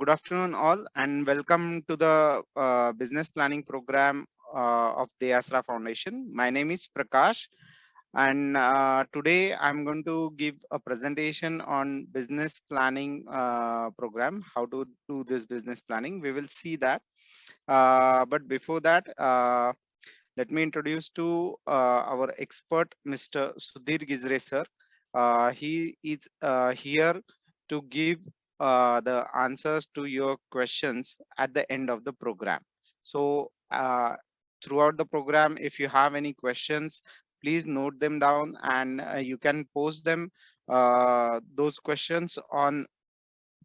Good afternoon, all, and welcome to the business planning program of the Asra Foundation. My name is Prakash, and today I'm going to give a presentation on business planning program, how to do this business planning. We will see that. But before that, let me introduce to our expert, Mr. Sudhir Gizre, sir. He is here to give the answers to your questions at the end of the program. So throughout the program, if you have any questions, please note them down and you can post them those questions on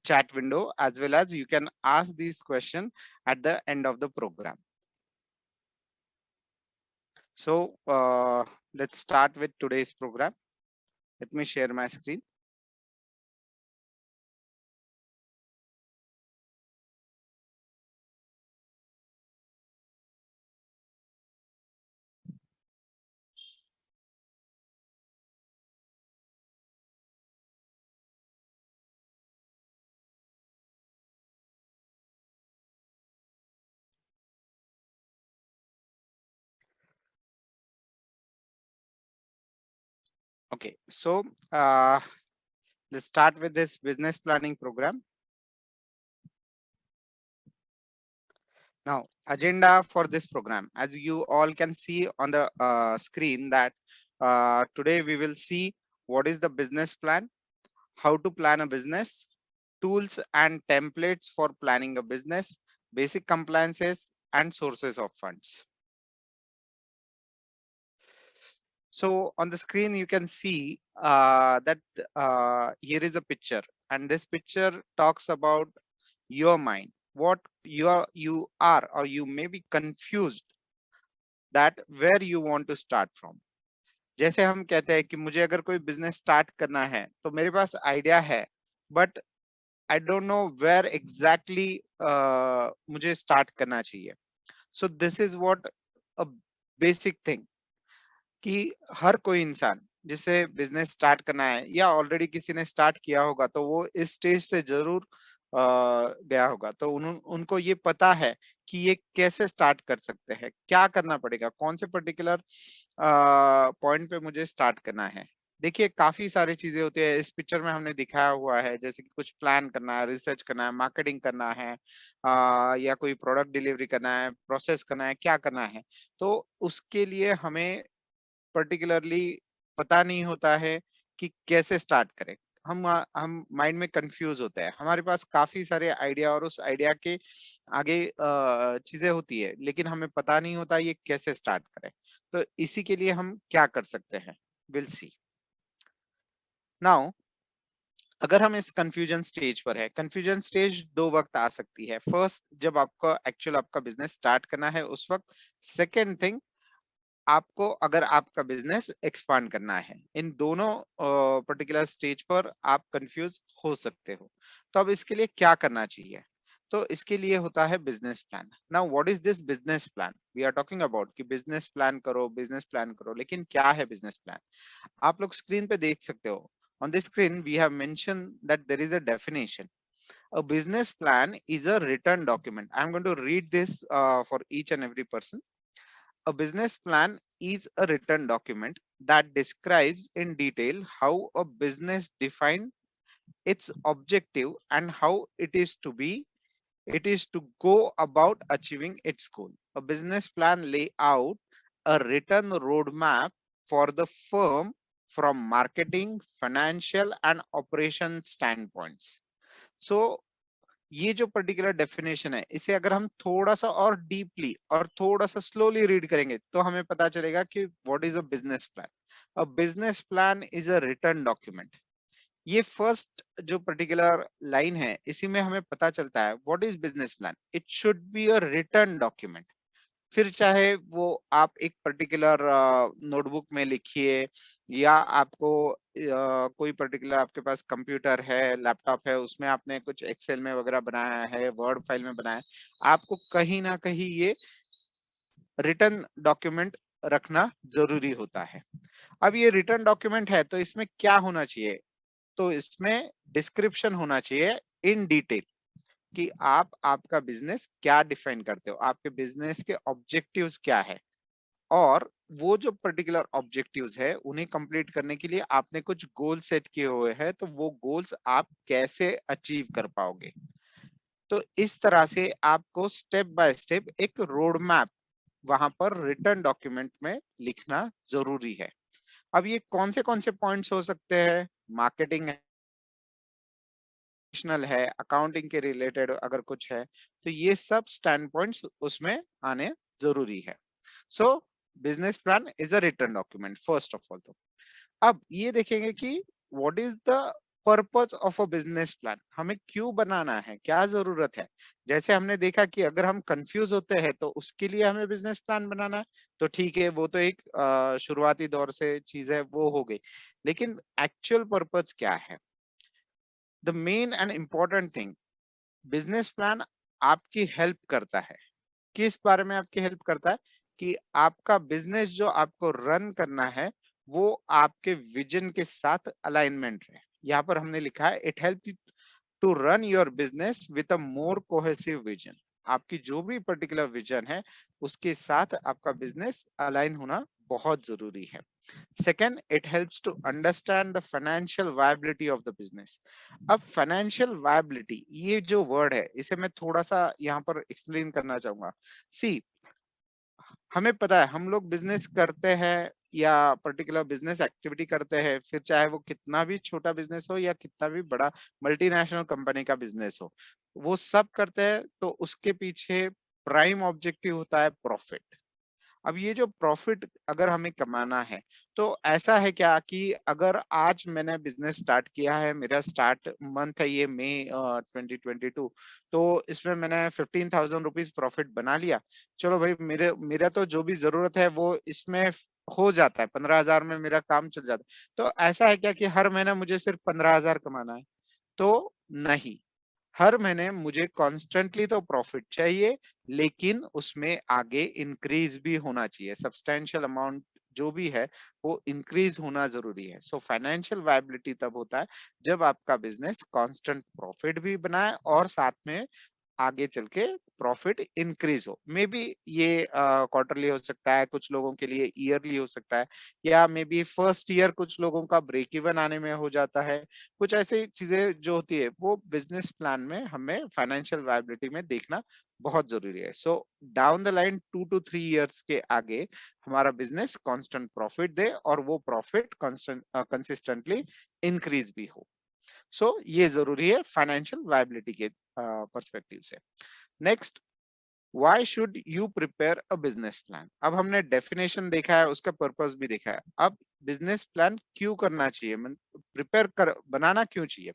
chat window, as well as you can ask these questions at the end of the program. So let's start with today's program. Let me share my screen. Okay, so let's start with this business planning program. Now, agenda for this program, as you all can see on the screen, that today we will see what is the business plan, how to plan a business, tools and templates for planning a business, basic compliances and sources of funds. So on the screen, you can see that here is a picture, and this picture talks about your mind, what you are, or you may be confused that where you want to start from. जैसे हम कहते हैं कि मुझे अगर कोई business start करना है तो मेरे पास आइडिया है, but I don't know where exactly मुझे स्टार्ट करना चाहिए. So this is what a basic thing कि हर कोई इंसान जिसे बिजनेस स्टार्ट करना है या ऑलरेडी किसी ने स्टार्ट किया होगा तो वो इस स्टेज से जरूर गया होगा, तो उनको ये पता है कि ये कैसे स्टार्ट कर सकते हैं, क्या करना पड़ेगा, कौन से पर्टिकुलर पॉइंट पे मुझे स्टार्ट करना है. देखिए, काफी सारी चीजें होती है. इस पिक्चर में हमने दिखाया हुआ है जैसे कि कुछ प्लान करना है, रिसर्च करना है, मार्केटिंग करना है, या कोई प्रोडक्ट डिलीवरी करना है, प्रोसेस करना है, क्या करना है. तो उसके लिए हमें पर्टिकुलरली पता नहीं होता है कि कैसे स्टार्ट करें. हम माइंड में कंफ्यूज होते हैं. हमारे पास काफी सारे आइडिया और उस आइडिया के आगे चीजें होती है, लेकिन हमें पता नहीं होता ये कैसे स्टार्ट करें. तो इसी के लिए हम क्या कर सकते हैं, विल सी नाउ. अगर हम इस कंफ्यूजन स्टेज पर है, कंफ्यूजन स्टेज दो वक्त आ सकती है. फर्स्ट, जब आपका बिजनेस स्टार्ट करना है उस वक्त. सेकेंड थिंग, आपको अगर आपका बिजनेस एक्सपांड करना है. इन दोनों पर्टिकुलर स्टेज पर आप कंफ्यूज हो सकते हो. तो अब इसके लिए क्या करना चाहिए? तो इसके लिए होता है business plan. Now what is this business plan we are talking about? कि बिजनेस प्लान करो, बिजनेस प्लान करो, लेकिन क्या है बिजनेस प्लान? आप लोग स्क्रीन पे देख सकते हो. On the screen we have mention that there is a definition. A business plan is a written document. I'm going to read this for each and every person. A business plan is a written document that describes in detail how a business defines its objective and how it is to go about achieving its goal. A business plan lay out a written roadmap for the firm from marketing, financial and operation standpoints. So ये जो particular definition है, इसे अगर हम थोड़ा सा और deeply और थोड़ा सा स्लोली रीड करेंगे तो हमें पता चलेगा कि what is a business plan. A business plan is a written document. ये फर्स्ट जो पर्टिकुलर लाइन है, इसी में हमें पता चलता है what is business plan. It should be a written document. फिर चाहे वो आप एक पर्टिकुलर नोटबुक में लिखिए, या आपको कोई पर्टिकुलर आपके पास कंप्यूटर है, लैपटॉप है, उसमें आपने कुछ एक्सेल में वगैरह बनाया है, वर्ड फाइल में बनाया है, आपको कहीं ना कहीं ये रिटन डॉक्यूमेंट रखना जरूरी होता है. अब ये रिटन डॉक्यूमेंट है तो इसमें क्या होना चाहिए? तो इसमें डिस्क्रिप्शन होना चाहिए इन डिटेल. कि आप आपका बिजनेस क्या डिफाइन करते हो, आपके बिजनेस के ऑब्जेक्टिव्स क्या है, और वो जो पर्टिकुलर ऑब्जेक्टिव्स है उन्हें कंप्लीट करने के लिए आपने कुछ गोल सेट किए हुए हैं, तो वो गोल्स आप कैसे अचीव कर पाओगे। तो इस तरह से आपको स्टेप बाय स्टेप एक रोड मैप वहां पर रिटर्न डॉक्यूमेंट में लिखना जरूरी है। अब ये कौन से पॉइंट्स हो सकते हैं, मार्केटिंग है, अकाउंटिंग के रिलेटेड अगर कुछ है, तो ये सब स्टैंड पॉइंट्स उसमें आने जरूरी है। सो business plan is a return document first of all. तो अब ये देखेंगे कि what is the purpose of a business plan, हमें क्यों बनाना है, क्या जरूरत है। जैसे हमने देखा कि अगर हम कंफ्यूज होते हैं तो उसके लिए हमें बिजनेस प्लान बनाना है, तो ठीक है, वो तो एक शुरुआती दौर से चीज है, वो हो गई। लेकिन एक्चुअल पर्पस क्या है, the main and important thing, business plan आपकी हेल्प करता है। किस बारे में आपकी हेल्प करता है, कि आपका बिजनेस जो आपको रन करना है वो आपके विजन के साथ अलाइनमेंट है। यहाँ पर हमने लिखा है it help to run your business with a more cohesive vision. आपकी जो भी पर्टिकुलर विजन है उसके साथ आपका बिजनेस अलाइन होना बहुत जरूरी है। Second, it helps to understand the financial viability of the business. अब फाइनेंशियल वायबिलिटी ये जो वर्ड है इसे मैं थोड़ा सा यहाँ पर एक्सप्लेन करना चाहूंगा। सी, हमें पता है हम लोग बिजनेस करते हैं या पर्टिकुलर बिजनेस एक्टिविटी करते हैं, फिर चाहे वो कितना भी छोटा बिजनेस हो या कितना भी बड़ा मल्टीनेशनल कंपनी का बिजनेस हो, वो सब करते हैं तो उसके पीछे प्राइम ऑब्जेक्टिव होता है प्रॉफिट। अब ये जो प्रॉफिट अगर हमें कमाना है, तो ऐसा है क्या कि अगर आज मैंने बिजनेस स्टार्ट किया है, मेरा स्टार्ट मंथ है ये मई 2022, तो इसमें मैंने 15,000 रुपीज प्रॉफिट बना लिया। चलो भाई, मेरे मेरा तो जो भी जरूरत है वो इसमें हो जाता है, 15,000 में मेरा काम चल जाता है। तो ऐसा है क्या कि हर महीना मुझे सिर्फ 15,000 कमाना है? तो नहीं, हर महीने मुझे कॉन्स्टेंटली तो प्रॉफिट चाहिए, लेकिन उसमें आगे इंक्रीज भी होना चाहिए, सब्सटेंशियल अमाउंट जो भी है वो इंक्रीज होना जरूरी है। सो फाइनेंशियल वायबिलिटी तब होता है जब आपका बिजनेस कांस्टेंट प्रॉफिट भी बनाए और साथ में आगे चल के प्रॉफिट इंक्रीज हो। मे बी ये क्वार्टरली हो सकता है, कुछ लोगों के लिए ईयरली हो सकता है, या मे बी फर्स्ट ईयर कुछ लोगों का ब्रेक इवन आने में हो जाता है। कुछ ऐसी चीजें जो होती है वो बिजनेस प्लान में हमें फाइनेंशियल वायबिलिटी में देखना बहुत जरूरी है। So down the line 2 to 3 years के आगे हमारा बिजनेस कांस्टेंट प्रॉफिट दे और वो प्रॉफिट कंसिस्टेंटली इंक्रीज भी हो। सो ये जरूरी है फाइनेंशियल वायबिलिटी के पर्सपेक्टिव से। Next, why should you prepare a business plan. अब हमने डेफिनेशन देखा है, उसका पर्पस भी देखा है। अब बिजनेस प्लान क्यों करना चाहिए, प्रिपेयर कर बनाना क्यों चाहिए।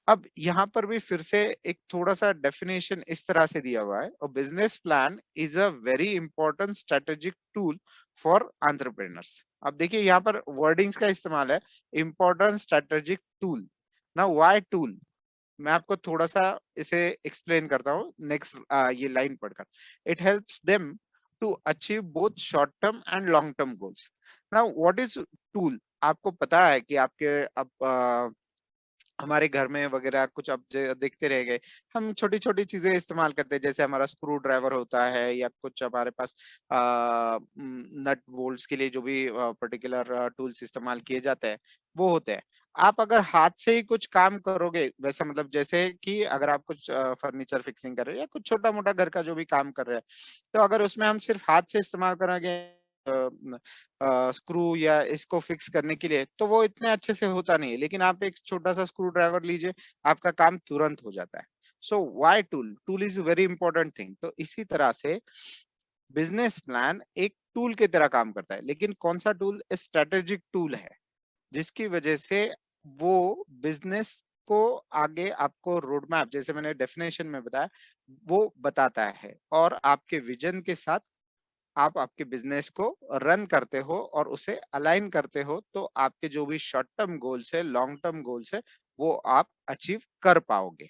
अब यहाँ पर भी फिर से एक थोड़ा सा डेफिनेशन इस तरह से दिया हुआ है, और business plan is a very important strategic tool for entrepreneurs. अब देखिए यहाँ पर वर्डिंग्स का इस्तेमाल है, इंपॉर्टेंट स्ट्रेटेजिक टूल। ना व्हाई टूल, मैं आपको थोड़ा सा इसे एक्सप्लेन करता हूँ नेक्स्ट ये लाइन पढ़कर। It helps them to achieve both short term and long term goals. Now what is tool, आपको पता है कि आपके अब हमारे घर में वगैरह कुछ अब देखते रह गए, हम छोटी छोटी चीजें इस्तेमाल करते हैं, जैसे हमारा स्क्रू ड्राइवर होता है या कुछ हमारे पास नट बोल्ट्स के लिए जो भी पर्टिकुलर टूल्स इस्तेमाल किए जाते हैं वो होते हैं। आप अगर हाथ से ही कुछ काम करोगे, वैसा मतलब जैसे कि अगर आप कुछ फर्नीचर फिक्सिंग कर रहे हैं या कुछ छोटा मोटा घर का जो भी काम कर रहे हैं, तो अगर उसमें हम सिर्फ हाथ से इस्तेमाल करेंगे स्क्रू या इसको फिक्स करने के लिए, तो वो इतने अच्छे से होता नहीं है। लेकिन आप एक छोटा सा स्क्रू ड्राइवर लीजिए, आपका काम तुरंत हो जाता है। So why tool, tool is very important thing. तो इसी तरह से बिजनेस प्लान एक टूल की तरह काम करता है, लेकिन कौन सा टूल, स्ट्रेटेजिक टूल है, जिसकी वजह से वो बिजनेस को आगे आपको रोड मैप, जैसे मैंने डेफिनेशन में बताया, वो बताता है, और आपके विजन के साथ आप आपके बिजनेस को रन करते हो और उसे अलाइन करते हो, तो आपके जो भी शॉर्ट टर्म गोल्स है, लॉन्ग टर्म गोल्स है, वो आप अचीव कर पाओगे।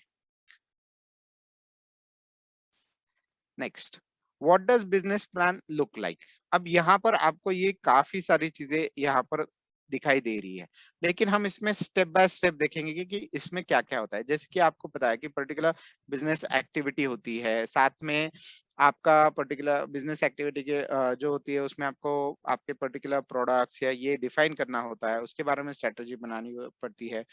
Next, what does business plan look like. अब यहाँ पर आपको ये काफी सारी चीजें यहाँ पर दिखाई दे रही है, लेकिन हम इसमें स्टेप बाय स्टेप देखेंगे कि इसमें क्या क्या होता है। जैसे कि आपको पता है कि पर्टिकुलर बिजनेस एक्टिविटी होती है, साथ में आपका पर्टिकुलर बिजनेस एक्टिविटी के जो होती है उसमें आपको आपके पर्टिकुलर प्रोडक्ट्स या ये डिफाइन करना होता है, उसके बारे में स्ट्रेटजी बनानी पड़ती है।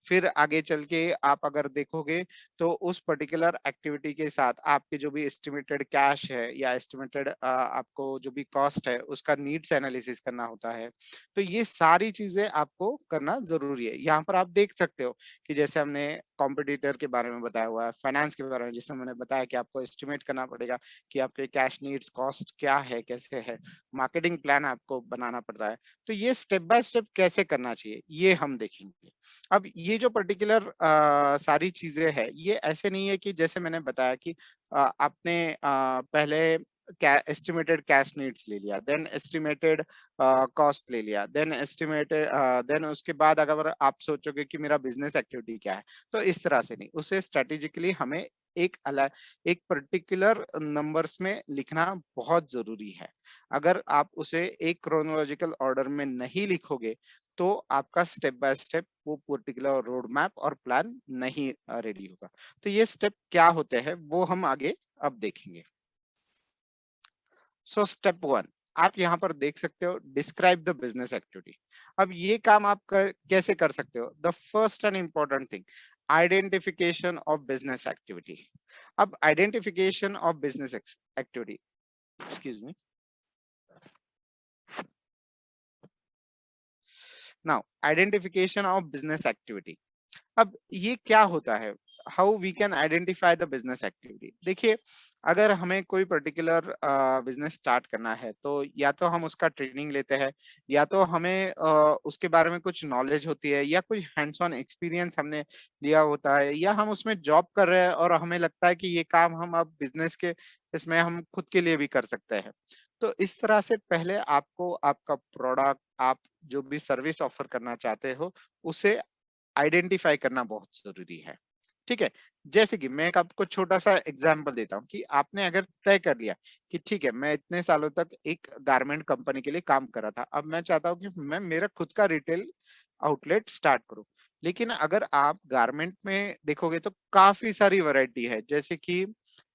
फिर आगे चल के आप अगर देखोगे तो उस पर्टिकुलर एक्टिविटी के साथ आपके जो भी एस्टिमेटेड कैश है या एस्टिमेटेड आपको जो भी कॉस्ट है उसका नीड्स एनालिसिस करना होता है। तो ये सारी चीजें आपको करना जरूरी है। यहाँ पर आप देख सकते हो कि जैसे हमने कॉम्पिटिटर के बारे में बताया हुआ है, फाइनेंस के बारे में जिसमें मैंने बताया कि आपको एस्टिमेट करना पड़ेगा कि आपके कैश नीड्स कॉस्ट क्या है, कैसे है, मार्केटिंग प्लान आपको बनाना पड़ता है। तो ये स्टेप बाय स्टेप कैसे करना चाहिए ये हम देखेंगे। अब ये जो पर्टिकुलर सारी चीजें हैं ये ऐसे नहीं है कि जैसे मैंने बताया कि आपने पहले एस्टिमेटेड कैश नीड्स ले लिया, देन एस्टिमेटेड कॉस्ट ले लिया, देन एस्टिमेटेड देन उसके बाद अगर आप सोचोगे कि मेरा बिजनेस एक्टिविटी क्या है, तो इस तरह से नहीं, उसे स्ट्रेटेजिकली हमें एक अलग एक पर्टिकुलर नंबर्स में लिखना बहुत जरूरी है। अगर आप उसे एक क्रोनोलॉजिकल ऑर्डर में नहीं लिखोगे तो आपका स्टेप बाय स्टेप वो पर्टिकुलर रोड मैप और प्लान नहीं रेडी होगा। तो ये स्टेप क्या होते हैं वो हम आगे अब देखेंगे। सो स्टेप वन, आप यहाँ पर देख सकते हो डिस्क्राइब द बिजनेस एक्टिविटी। अब ये काम आप कैसे कर सकते हो? The first and important thing, identification of business activity. अब identification of business activity, excuse me, now identification of business activity. अब ये क्या होता है? How we can identify the business activity. देखिए, अगर हमें कोई पर्टिकुलर बिजनेस स्टार्ट करना है तो या तो हम उसका ट्रेनिंग लेते हैं, या तो हमें उसके बारे में कुछ नॉलेज होती है, या कुछ हैंड्स ऑन एक्सपीरियंस हमने लिया होता है, या हम उसमें जॉब कर रहे हैं और हमें लगता है कि ये काम हम अब बिजनेस के इसमें हम खुद के लिए भी कर सकते हैं। तो इस तरह से पहले आपको आपका प्रोडक्ट, आप जो भी सर्विस ऑफर करना चाहते हो, उसे आइडेंटिफाई करना बहुत जरूरी है। ठीक है, जैसे कि मैं एक आपको छोटा सा एग्जांपल देता हूँ कि आपने अगर तय कर लिया कि ठीक है, मैं इतने सालों तक एक गारमेंट कंपनी के लिए काम कर रहा था, अब मैं चाहता हूँ कि मैं मेरा खुद का रिटेल आउटलेट स्टार्ट करूँ। लेकिन अगर आप गारमेंट में देखोगे तो काफी सारी वैरायटी है, जैसे कि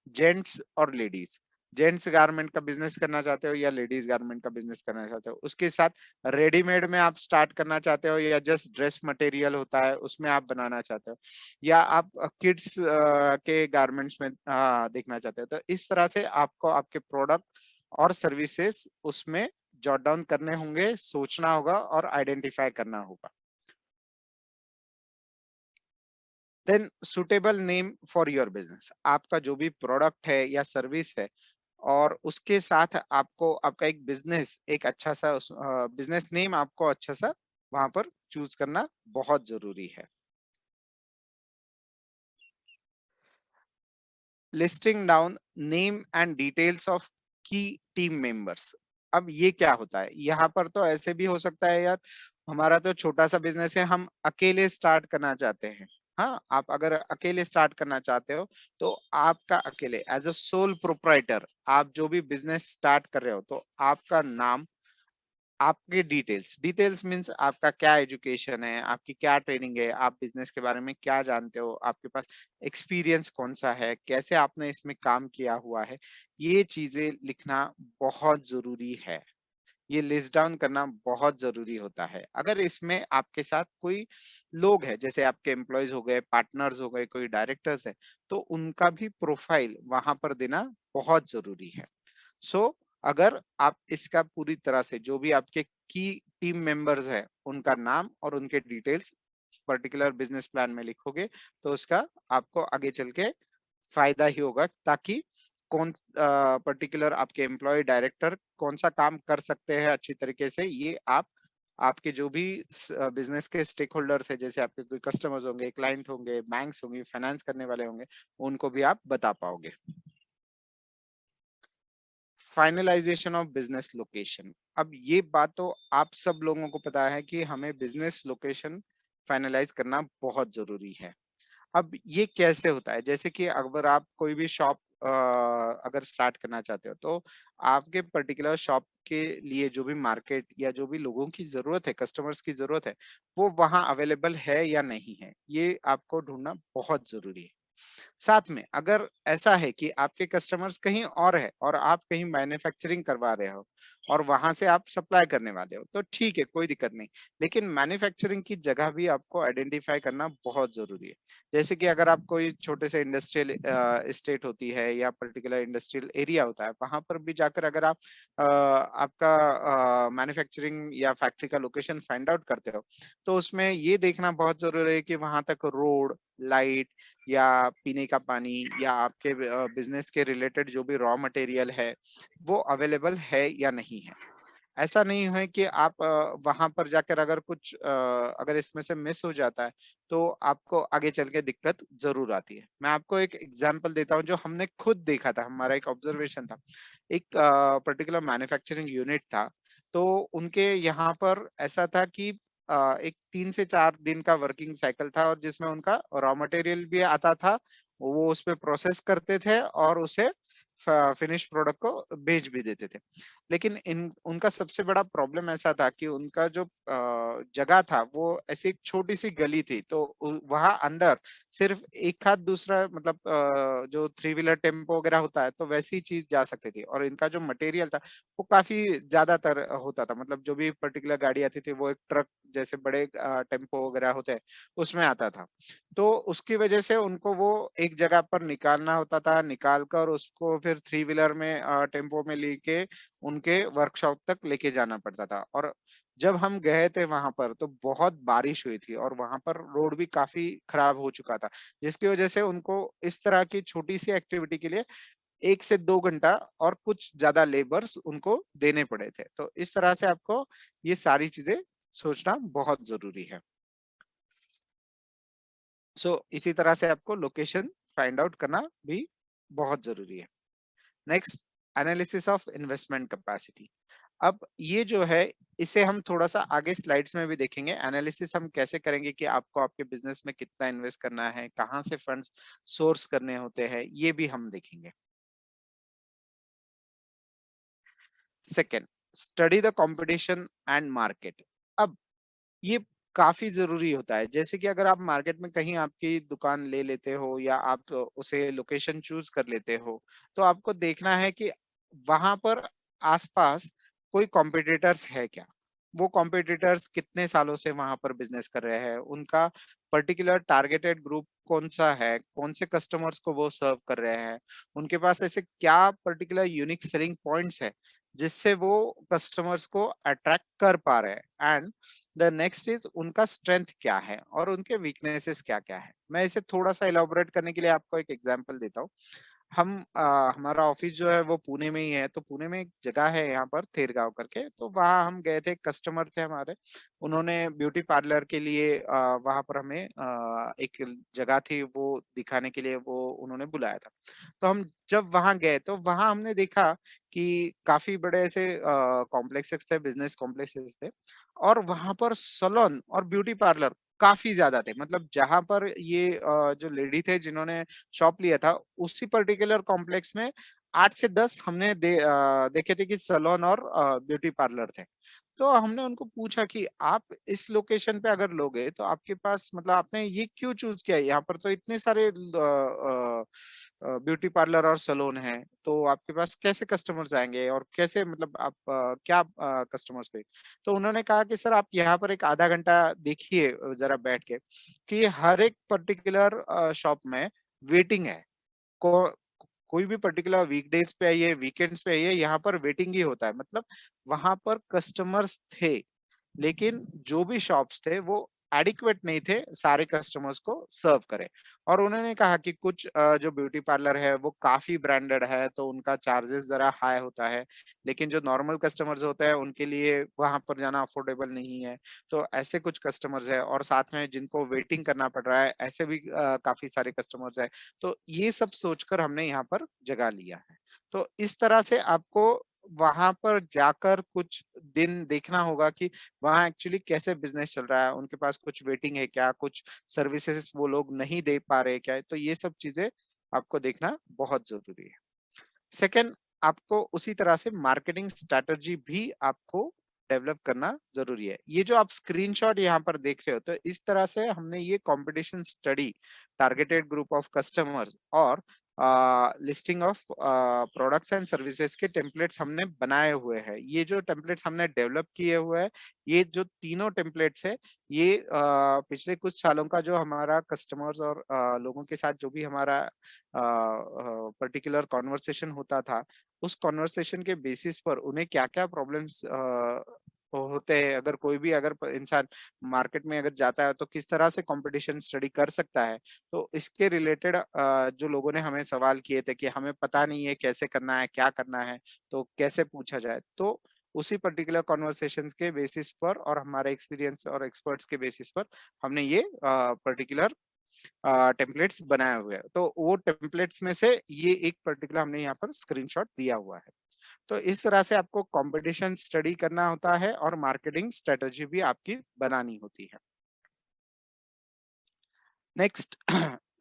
जेंट्स और लेडीज, जेंट्स गारमेंट का बिजनेस करना चाहते हो या लेडीज गारमेंट का बिजनेस करना चाहते हो, उसके साथ रेडीमेड में आप स्टार्ट करना चाहते हो या जस्ट ड्रेस मटेरियल होता है उसमें आप बनाना चाहते हो, या आप किड्स के गारमेंट्स में देखना चाहते हो। तो इस तरह से आपको आपके प्रोडक्ट और सर्विसेज उसमें जॉट डाउन करने होंगे, सोचना होगा और आइडेंटिफाई करना होगा। Then suitable name for your business, आपका जो भी प्रोडक्ट है या सर्विस है और उसके साथ आपको आपका एक बिजनेस, एक अच्छा सा बिजनेस नेम आपको अच्छा सा वहां पर चूज करना बहुत जरूरी है। Listing down name and details of की टीम मेंबर्स। अब ये क्या होता है? यहाँ पर तो ऐसे भी हो सकता है यार, हमारा तो छोटा सा बिजनेस है, हम अकेले स्टार्ट करना चाहते हैं। हाँ, आप अगर अकेले स्टार्ट करना चाहते हो तो आपका अकेले एज अ सोल प्रोप्राइटर आप जो भी बिजनेस स्टार्ट कर रहे हो तो आपका नाम, आपके डिटेल्स, डिटेल्स मीन्स आपका क्या एजुकेशन है, आपकी क्या ट्रेनिंग है, आप बिजनेस के बारे में क्या जानते हो, आपके पास एक्सपीरियंस कौन सा है, कैसे आपने इसमें काम किया हुआ है, ये चीजें लिखना बहुत जरूरी है। ये लिस्ट डाउन करना बहुत जरूरी होता है। अगर इसमें आपके साथ कोई लोग हैं, जैसे आपके एम्प्लॉयज हो गए, पार्टनर्स हो गए, कोई डायरेक्टर्स है, तो उनका भी प्रोफाइल वहां पर देना बहुत जरूरी है। सो अगर आप इसका पूरी तरह से जो भी आपके की टीम मेंबर्स है उनका नाम और उनके डिटेल्स पर्टिकुलर बिजनेस प्लान में लिखोगे तो उसका आपको आगे चल के फायदा ही होगा, ताकि कौन पर्टिकुलर आपके एम्प्लॉय डायरेक्टर कौन सा काम कर सकते हैं अच्छी तरीके से, ये आप आपके जो भी बिजनेस के स्टेक होल्डर्स है, जैसे आपके कोई कस्टमर्स होंगे, क्लाइंट होंगे, बैंक्स होंगे, फाइनेंस करने वाले होंगे, उनको भी आप बता पाओगे। Finalisation of business location. अब ये बात तो आप सब लोगों को पता है कि हमें बिजनेस लोकेशन फाइनलाइज करना बहुत जरूरी है। अब ये कैसे होता है? जैसे कि अगर आप कोई भी शॉप अगर स्टार्ट करना चाहते हो तो आपके पर्टिकुलर शॉप के लिए जो भी मार्केट या जो भी लोगों की जरूरत है, कस्टमर्स की जरूरत है, वो वहां अवेलेबल है या नहीं है, ये आपको ढूंढना बहुत जरूरी है। साथ में अगर ऐसा है कि आपके कस्टमर्स कहीं और है और आप कहीं मैन्युफैक्चरिंग करवा रहे हो और वहां से आप सप्लाई करने वाले हो, तो ठीक है, कोई दिक्कत नहीं। लेकिन मैन्युफैक्चरिंग की जगह भी आपको आइडेंटिफाई करना बहुत जरूरी है। जैसे कि अगर आप कोई छोटे से इंडस्ट्रियल स्टेट होती है या पर्टिकुलर इंडस्ट्रियल एरिया होता है, वहां पर भी जाकर अगर आप आपका मैन्युफैक्चरिंग या फैक्ट्री का लोकेशन फाइंड आउट करते हो, तो उसमें ये देखना बहुत जरूरी है कि वहां तक रोड, लाइट या पीने का पानी या आपके बिजनेस के रिलेटेड जो भी रॉ मटेरियल है, वो अवेलेबल है या नहीं है। ऐसा नहीं है कि आप वहां पर जाकर अगर कुछ अगर इसमें से मिस हो जाता है, तो आपको आगे चल के दिक्कत जरूर आती है। मैं आपको एक एग्जांपल देता हूँ जो हमने खुद देखा था, हमारा एक ऑब्जर्वेशन था। एक पर्टिकुलर मैन्युफैक्चरिंग यूनिट था, तो उनके यहाँ पर ऐसा था कि एक 3 से 4 दिन का वर्किंग साइकिल था और जिसमें उनका रॉ मटेरियल भी आता था, वो उस पे प्रोसेस करते थे और उसे फिनिश प्रोडक्ट को भेज भी देते थे। लेकिन इन उनका सबसे बड़ा प्रॉब्लम ऐसा था कि उनका जो जगह था वो ऐसी एक छोटी सी गली थी, तो वहां अंदर सिर्फ एक हाथ दूसरा मतलब जो थ्री व्हीलर टेम्पो वगैरह होता है, तो वैसी चीज जा सकती थी। और इनका जो मटेरियल था वो काफी ज्यादातर होता था, मतलब जो भी पर्टिकुलर गाड़ी आती थी वो एक ट्रक जैसे बड़े टेम्पो वगैरह होते हैं उसमें आता था। तो उसकी वजह से उनको वो एक जगह पर निकालना होता था, निकाल कर उसको फिर थ्री व्हीलर में टेम्पो में लेके उनके वर्कशॉप तक लेके जाना पड़ता था। और जब हम गए थे वहां पर तो बहुत बारिश हुई थी और वहां पर रोड भी काफी खराब हो चुका था, जिसकी वजह से उनको इस तरह की छोटी सी एक्टिविटी के लिए 1 से 2 घंटा और कुछ ज्यादा लेबर्स उनको देने पड़े थे। तो इस तरह से आपको ये सारी चीजें सोचना बहुत जरूरी है। इसी तरह से आपको लोकेशन फाइंड आउट करना भी बहुत जरूरी है। Next, analysis of investment capacity. अब ये जो है, इसे हम थोड़ा सा आगे स्लाइड्स में भी देखेंगे। एनालिसिस हम कैसे करेंगे कि आपको आपके बिजनेस में कितना इन्वेस्ट करना है, कहाँ से फंड्स सोर्स करने होते हैं, ये भी हम देखेंगे। Second, study the competition and market. अब ये काफी जरूरी होता है। जैसे कि अगर आप मार्केट में कहीं आपकी दुकान ले लेते हो या आप उसे लोकेशन चूज कर लेते हो, तो आपको देखना है कि वहां पर आसपास कोई कॉम्पिटिटर्स है क्या, वो कॉम्पिटिटर्स कितने सालों से वहां पर बिजनेस कर रहे हैं, उनका पर्टिकुलर टारगेटेड ग्रुप कौन सा है, कौन से कस्टमर्स को वो सर्व कर रहे हैं, उनके पास ऐसे क्या पर्टिकुलर यूनिक सेलिंग पॉइंट्स है जिससे वो कस्टमर्स को अट्रैक्ट कर पा रहे हैं। एंड द नेक्स्ट इज उनका स्ट्रेंथ क्या है और उनके वीकनेसेस क्या क्या है। मैं इसे थोड़ा सा इलाबोरेट करने के लिए आपको एक एग्जांपल देता हूँ। हमारा ऑफिस जो है वो पुणे में ही है, तो पुणे में एक जगह है यहाँ पर थेरगांव करके, तो वहाँ हम गए थे। कस्टमर थे हमारे, उन्होंने ब्यूटी पार्लर के लिए वहाँ पर हमें एक जगह थी वो दिखाने के लिए वो उन्होंने बुलाया था। तो हम जब वहाँ गए तो वहाँ हमने देखा कि काफी बड़े ऐसे कॉम्प्लेक्सेस थे, बिजनेस कॉम्प्लेक्सेस थे, और वहां पर सलोन और ब्यूटी पार्लर काफी ज्यादा थे। मतलब जहां पर ये जो लेडी थे जिन्होंने शॉप लिया था, उसी पर्टिकुलर कॉम्प्लेक्स में 8 से 10 हमने देखे थे कि सलोन और ब्यूटी पार्लर थे। तो हमने उनको पूछा कि आप इस लोकेशन पे अगर लोगे तो आपके पास मतलब आपने ये क्यों चूज किया है? यहाँ पर तो इतने सारे ब्यूटी पार्लर और सैलून हैं, तो आपके पास कैसे कस्टमर्स आएंगे और कैसे मतलब आप क्या कस्टमर्स पे। तो उन्होंने कहा कि सर आप यहाँ पर एक आधा घंटा देखिए जरा बैठ के कि हर एक पर्टिकुलर शॉप में वेटिंग है। को कोई भी पर्टिकुलर वीकडेज पे आइए, वीकेंड्स पे आइए, यहाँ पर वेटिंग ही होता है। मतलब वहां पर कस्टमर्स थे, लेकिन जो भी शॉप्स थे वो एडिक्वेट नहीं थे सारे कस्टमर्स को सर्व करें। और उन्होंने कहा कि कुछ जो ब्यूटी पार्लर है वो काफी ब्रांडेड है, तो उनका चार्जेस जरा हाई होता है, लेकिन जो नॉर्मल कस्टमर्स होते हैं उनके लिए वहां पर जाना अफोर्डेबल नहीं है। तो ऐसे कुछ कस्टमर्स है, और साथ में जिनको वेटिंग करना पड़ रहा है, ऐसे भी काफी सारे कस्टमर्स है। तो ये सब सोचकर हमने यहाँ पर जगह लिया है। तो इस तरह से आपको वहां पर जाकर कुछ दिन देखना होगा कि वहाँ एक्चुअली कैसे बिजनेस चल रहा है, उनके पास कुछ वेटिंग है क्या, कुछ सर्विसेज वो लोग नहीं दे पा रहे क्या, तो ये सब चीजें आपको देखना बहुत जरूरी है। सेकंड, आपको उसी तरह से मार्केटिंग स्ट्रैटेजी भी आपको डेवलप करना जरूरी है। ये जो आप स्क्रीनशॉट यहाँ पर देख रहे हो, तो इस तरह से हमने ये competition study, targeted group of customers और listing of products and services के टेम्पलेट्स हमने बनाए हुए हैं। ये जो टेम्पलेट्स हमने डेवलप किए हुए हैं, ये जो तीनों टेम्पलेट्स है, ये पिछले कुछ सालों का जो हमारा कस्टमर्स और लोगों के साथ जो भी हमारा पर्टिकुलर कॉन्वर्सेशन होता था, उस कॉन्वर्सेशन के बेसिस पर उन्हें क्या-क्या प्रॉब्लम्स होते हैं, अगर कोई भी अगर इंसान मार्केट में अगर जाता है तो किस तरह से कंपटीशन स्टडी कर सकता है। तो इसके रिलेटेड जो लोगों ने हमें सवाल किए थे कि हमें पता नहीं है कैसे करना है, क्या करना है, तो कैसे पूछा जाए। तो उसी पर्टिकुलर कॉन्वर्सेशंस के बेसिस पर और हमारे एक्सपीरियंस और एक्सपर्ट्स के बेसिस पर हमने ये पर्टिकुलर टेम्पलेट्स बनाए हुए हैं। तो वो टेम्पलेट्स में से ये एक पर्टिकुलर हमने यहाँ पर स्क्रीनशॉट दिया हुआ है। तो इस तरह से आपको कंपटीशन स्टडी करना होता है और मार्केटिंग स्ट्रेटजी भी आपकी बनानी होती है। नेक्स्ट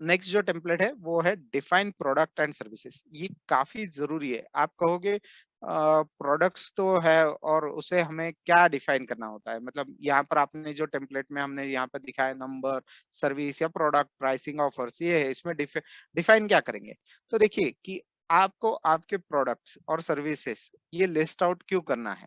नेक्स्ट जो टेम्पलेट है वो है डिफाइन प्रोडक्ट एंड सर्विसेज। ये काफी जरूरी है। आप कहोगे प्रोडक्ट्स तो है और उसे हमें क्या डिफाइन करना होता है, मतलब यहाँ पर आपने जो टेम्पलेट में हमने यहाँ पर दिखाया नंबर, सर्विस या प्रोडक्ट, प्राइसिंग, ऑफर्स, ये है। इसमें डिफाइन क्या करेंगे? तो देखिए कि आपको आपके प्रोडक्ट्स और सर्विसेज ये लिस्ट आउट क्यों करना है।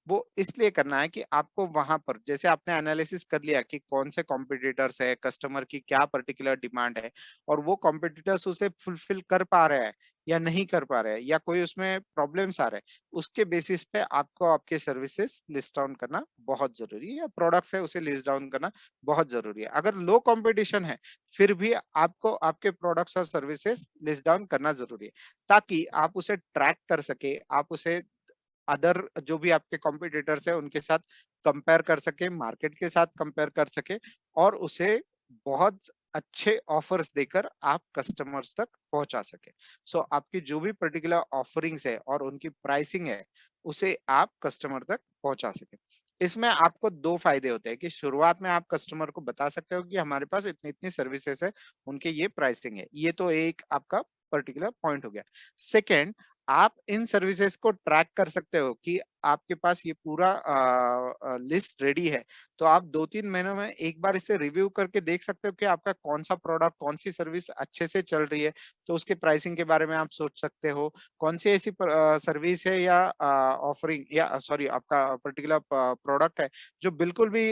वो इसलिए करना है कि आपको वहां पर जैसे आपने एनालिसिस कर लिया कि कौन से कॉम्पिटिटर्स है, कस्टमर की क्या पर्टिकुलर डिमांड है, और वो कॉम्पिटिटर्स उसे फुलफिल कर पा रहे हैं या नहीं कर पा रहे हैं, या कोई उसमें प्रॉब्लम्स आ रहे हैं, उसके बेसिस पे आपको आपके सर्विसेज लिस्ट डाउन करना बहुत जरूरी है, या प्रोडक्ट्स है उसे लिस्ट डाउन करना बहुत जरूरी है। अगर लो कंपटीशन है फिर भी आपको आपके प्रोडक्ट्स और सर्विसेज लिस्ट डाउन करना जरूरी है, ताकि आप उसे ट्रैक कर सके, आप उसे अदर जो भी आपके कॉम्पिटिटर्स है उनके साथ कंपेयर कर सके, मार्केट के साथ कंपेयर कर सके, और उसे बहुत अच्छे ऑफर्स देकर आप कस्टमर्स तक पहुंचा सके। सो आपकी जो भी पर्टिकुलर ऑफरिंग्स है और उनकी प्राइसिंग है, उसे आप कस्टमर तक पहुंचा सके। इसमें आपको दो फायदे होते हैं कि शुरुआत में आप कस्टमर को बता सकते हो कि हमारे पास इतनी इतनी सर्विसेज है, उनके ये प्राइसिंग है। ये तो एक आपका पर्टिकुलर पॉइंट हो गया। सेकेंड, आप इन सर्विसेज को ट्रैक कर सकते हो कि आपके पास ये पूरा लिस्ट रेडी है, तो आप 2-3 महीनों में एक बार इसे रिव्यू करके देख सकते हो कि आपका कौन सा प्रोडक्ट, कौन सी सर्विस अच्छे से चल रही है, तो उसके प्राइसिंग के बारे में आप सोच सकते हो। कौन सी ऐसी सर्विस है या ऑफरिंग या सॉरी आपका पर्टिकुलर प्रोडक्ट है जो बिल्कुल भी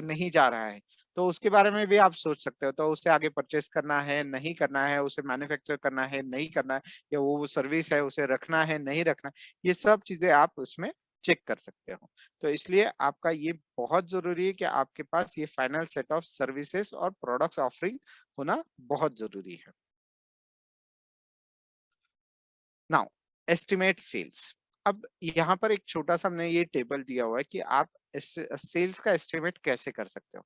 नहीं जा रहा है, तो उसके बारे में भी आप सोच सकते हो। तो उसे आगे परचेस करना है, नहीं करना है, उसे मैन्युफैक्चर करना है, नहीं करना है, या वो सर्विस है उसे रखना है, नहीं रखना है, ये सब चीजें आप उसमें चेक कर सकते हो। तो इसलिए आपका ये बहुत जरूरी है कि आपके पास ये फाइनल सेट ऑफ सर्विसेज और प्रोडक्ट्स ऑफरिंग होना बहुत जरूरी है। Now, estimate sales. अब यहाँ पर एक छोटा सा हमने ये टेबल दिया हुआ है कि आप सेल्स का एस्टिमेट कैसे कर सकते हो।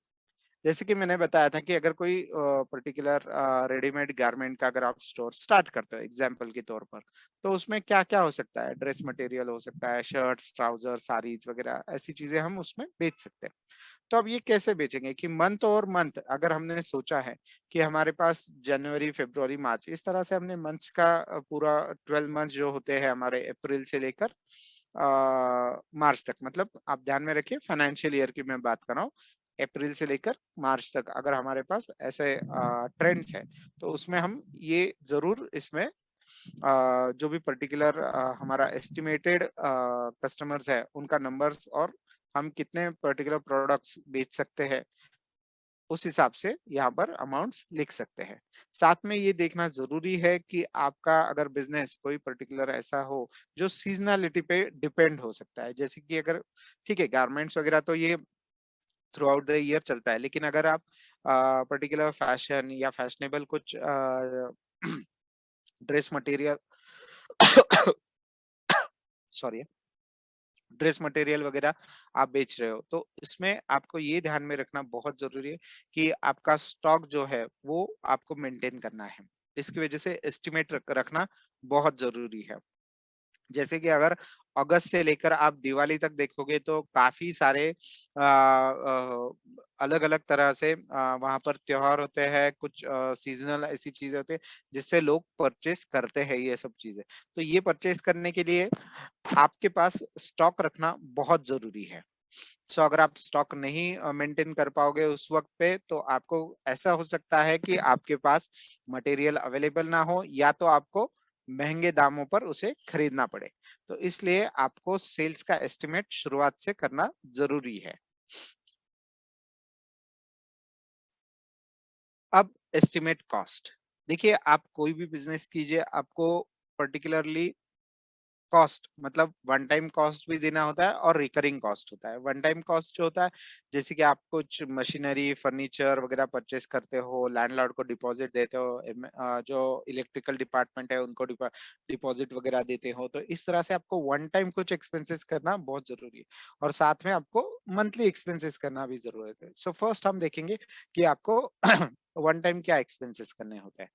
जैसे कि मैंने बताया था कि अगर कोई पर्टिकुलर रेडीमेड गारमेंट का अगर आप स्टोर स्टार्ट करते हो एग्जांपल के तौर पर, तो उसमें क्या क्या हो सकता है, ड्रेस मटेरियल हो सकता है, शर्ट्स, ट्राउजर, साड़ीज वगैरह ऐसी चीजें हम उसमें बेच सकते हैं। तो अब ये कैसे बेचेंगे कि मंथ और मंथ अगर हमने सोचा है कि हमारे पास जनवरी, फरवरी, मार्च, इस तरह से हमने मंथ्स का पूरा 12 मंथ जो होते हैं हमारे, अप्रैल से लेकर मार्च तक, मतलब आप ध्यान में रखिए फाइनेंशियल ईयर की मैं बात कर रहा हूँ, अप्रैल से लेकर मार्च तक अगर हमारे पास ऐसे ट्रेंड्स है, तो उसमें हम ये जरूर इसमें जो भी पर्टिकुलर हमारा एस्टिमेटेड कस्टमर्स है उनका नंबर्स और हम कितने पर्टिकुलर प्रोडक्ट्स बेच सकते हैं, उस हिसाब से यहाँ पर अमाउंट्स लिख सकते हैं। साथ में ये देखना जरूरी है कि आपका अगर बिजनेस कोई पर्टिकुलर ऐसा हो जो सीजनलिटी पे डिपेंड हो सकता है, जैसे कि अगर ठीक है गारमेंट्स वगैरह तो ये थ्रू आउट द ईयर चलता है, लेकिन अगर आप पर्टिकुलर फैशन या फैशनेबल कुछ dress material sorry, dress material वगैरह आप बेच रहे हो, तो इसमें आपको ये ध्यान में रखना बहुत जरूरी है कि आपका स्टॉक जो है वो आपको मेंटेन करना है। इसकी वजह से एस्टिमेट रखना बहुत जरूरी है। जैसे कि अगर अगस्त से लेकर आप दिवाली तक देखोगे तो काफी सारे अलग अलग तरह से वहां पर त्योहार होते हैं, कुछ सीजनल ऐसी चीजें होती है जिससे लोग परचेस करते हैं ये सब चीजें। तो ये परचेस करने के लिए आपके पास स्टॉक रखना बहुत जरूरी है। सो अगर आप स्टॉक नहीं मेंटेन कर पाओगे उस वक्त पे, तो आपको ऐसा हो सकता है कि आपके पास मटेरियल अवेलेबल ना हो, या तो आपको महंगे दामों पर उसे खरीदना पड़े। तो इसलिए आपको सेल्स का एस्टिमेट शुरुआत से करना जरूरी है। अब एस्टिमेट कॉस्ट, देखिए आप कोई भी बिजनेस कीजिए, आपको पर्टिकुलरली कॉस्ट मतलब वन टाइम कॉस्ट भी देना होता है और रिकरिंग कॉस्ट होता है। वन टाइम कॉस्ट जो होता है, जैसे कि आप कुछ मशीनरी फर्नीचर वगैरह परचेस करते हो, लैंडलॉर्ड को डिपॉजिट देते हो, जो इलेक्ट्रिकल डिपार्टमेंट है उनको डिपॉजिट वगैरह देते हो, तो इस तरह से आपको वन टाइम कुछ एक्सपेंसेस करना बहुत जरूरी है। और साथ में आपको मंथली एक्सपेंसेस करना भी जरूरत है। सो फर्स्ट हम देखेंगे कि आपको वन टाइम क्या एक्सपेंसेस करने होते हैं।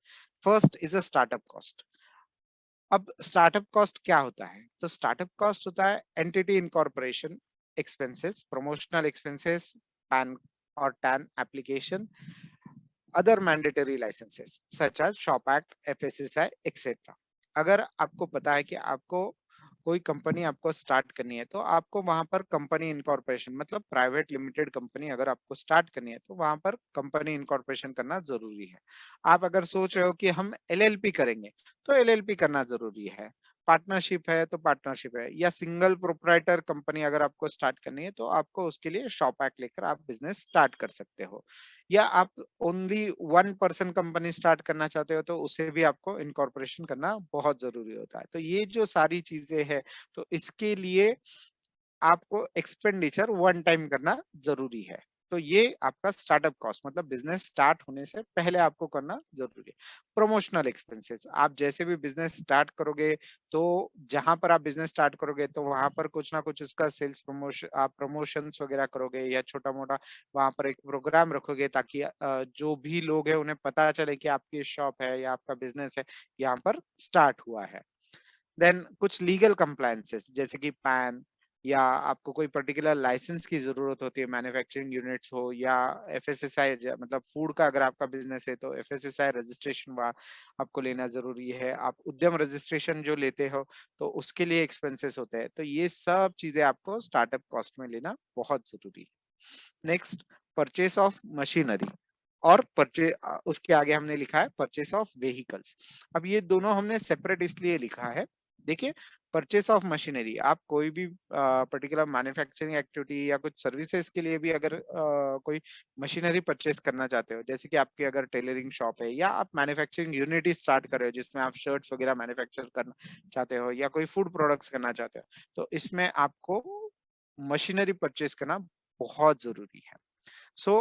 First is a startup cost. अब स्टार्टअप कॉस्ट क्या होता है? तो स्टार्टअप कॉस्ट होता है entity incorporation expenses, promotional expenses, PAN और TAN application, other mandatory licences such as shop act, FSSAI etcetera. अगर आपको पता है कि आपको कोई कंपनी आपको स्टार्ट करनी है, तो आपको वहां पर कंपनी इनकॉर्पोरेशन मतलब प्राइवेट लिमिटेड कंपनी अगर आपको स्टार्ट करनी है, तो वहां पर कंपनी इनकॉर्पोरेशन करना जरूरी है। आप अगर सोच रहे हो कि हम एलएलपी करेंगे, तो एलएलपी करना जरूरी है। पार्टनरशिप है तो पार्टनरशिप है, या सिंगल प्रोप्राइटर कंपनी अगर आपको स्टार्ट करनी है, तो आपको उसके लिए शॉप एक्ट लेकर आप बिजनेस स्टार्ट कर सकते हो। या आप only one person company start करना चाहते हो, तो उसे भी आपको इनकॉर्पोरेशन करना बहुत जरूरी होता है। तो ये जो सारी चीजें हैं, तो इसके लिए आपको एक्सपेंडिचर वन टाइम करना जरूरी है। तो ये आपका स्टार्टअप कॉस्ट मतलब बिजनेस स्टार्ट होने से पहले आपको करना जरूरी है। प्रमोशनल एक्सपेंसेस, आप जैसे भी बिजनेस स्टार्ट करोगे, तो जहां पर आप बिजनेस स्टार्ट करोगे, तो वहां पर कुछ ना कुछ उसका सेल्स प्रमोशन, आप प्रमोशंस वगैरह करोगे, या छोटा मोटा वहां पर एक प्रोग्राम रखोगे, ताकि जो भी लोग हैं उन्हें पता चले कि आपकी शॉप है या आपका बिजनेस है यहाँ पर स्टार्ट हुआ है। देन कुछ लीगल कंप्लायंसेस, जैसे कि पैन, या आपको कोई पर्टिकुलर लाइसेंस की जरूरत होती है, मैन्युफैक्चरिंग यूनिट्स हो, या एफएसएसआई मतलब फूड का अगर आपका बिजनेस है, तो एफएसएसआई रजिस्ट्रेशन आपको लेना जरूरी है। आप उद्यम रजिस्ट्रेशन जो लेते हो, तो उसके लिए एक्सपेंसेस होते हैं। तो ये सब चीजें आपको स्टार्टअप कॉस्ट में लेना बहुत जरूरी है। नेक्स्ट, परचेस ऑफ मशीनरी और उसके आगे हमने लिखा है परचेस ऑफ व्हीकल्स। अब ये दोनों हमने सेपरेट इसलिए लिखा है, देखिए परचेस ऑफ मशीनरी, आप कोई भी पर्टिकुलर मैन्युफैक्चरिंग एक्टिविटी या कुछ सर्विसेज के लिए भी अगर कोई मशीनरी परचेस करना चाहते हो, जैसे कि आपकी अगर टेलरिंग शॉप है, या आप मैन्युफैक्चरिंग यूनिट ही स्टार्ट कर रहे हो जिसमें आप शर्ट्स वगैरह मैन्युफैक्चर करना चाहते हो, या कोई फूड प्रोडक्ट्स करना चाहते हो, तो इसमें आपको मशीनरी परचेस करना बहुत जरूरी है। सो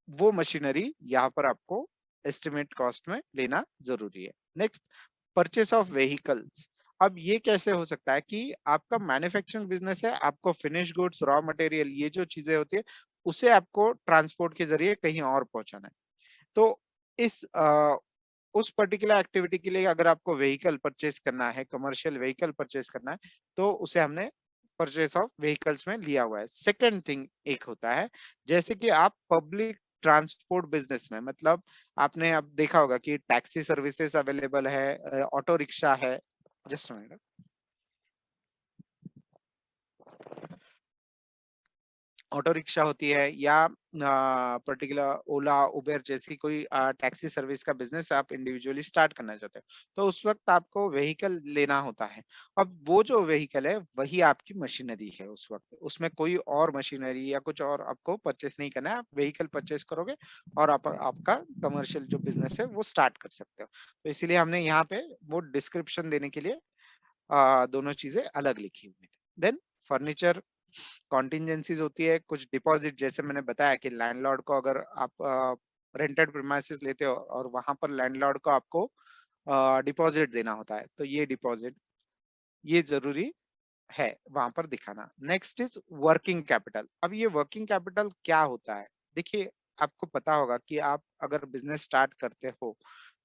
वो मशीनरी यहाँ पर आपको एस्टिमेट कॉस्ट में लेना जरूरी है। Next, purchase of vehicles. अब ये कैसे हो सकता है कि आपका मैन्युफैक्चरिंग बिजनेस है, आपको फिनिश गुड्स, रॉ मटेरियल, ये जो चीजें होती है, उसे आपको ट्रांसपोर्ट के जरिए कहीं और पहुंचाना है। तो इस उस पर्टिकुलर एक्टिविटी के लिए अगर आपको व्हीकल परचेस करना है, कमर्शियल व्हीकल परचेस करना है, तो उसे हमने परचेस ऑफ व्हीकल्स में लिया हुआ है। सेकंड थिंग एक होता है, जैसे कि आप पब्लिक ट्रांसपोर्ट बिजनेस में, मतलब आपने अब देखा होगा कि टैक्सी सर्विसेज अवेलेबल है, ऑटो रिक्शा है। जस्ट मिनट, ऑटो रिक्शा होती है, या पर्टिकुलर ओला उबेर जैसी कोई टैक्सी सर्विस का बिजनेस आप इंडिविजुअली स्टार्ट करना चाहते हो, तो उस वक्त आपको व्हीकल लेना होता है। अब वो जो व्हीकल है वही आपकी मशीनरी है, उस वक्त उसमें कोई और मशीनरी या कुछ और आपको परचेस नहीं करना है। आप व्हीकल परचेस करोगे और आपका कमर्शियल जो बिजनेस है वो स्टार्ट कर सकते हो। तो इसीलिए हमने यहाँ पे वो डिस्क्रिप्शन देने के लिए दोनों चीजें अलग लिखी हुई थी। देन फर्नीचर कॉन्टिजेंसीज होती है, कुछ डिपॉजिट, जैसे मैंने बताया कि लैंडलॉर्ड को अगर आप रेंटेड प्रीमाइसेस लेते हो और वहां पर लैंडलॉर्ड को आपको डिपॉजिट देना होता है, तो ये डिपॉजिट ये जरूरी है वहां पर दिखाना। Next is working capital. अब ये वर्किंग कैपिटल क्या होता है? देखिए, आपको पता होगा कि आप अगर बिजनेस स्टार्ट करते हो,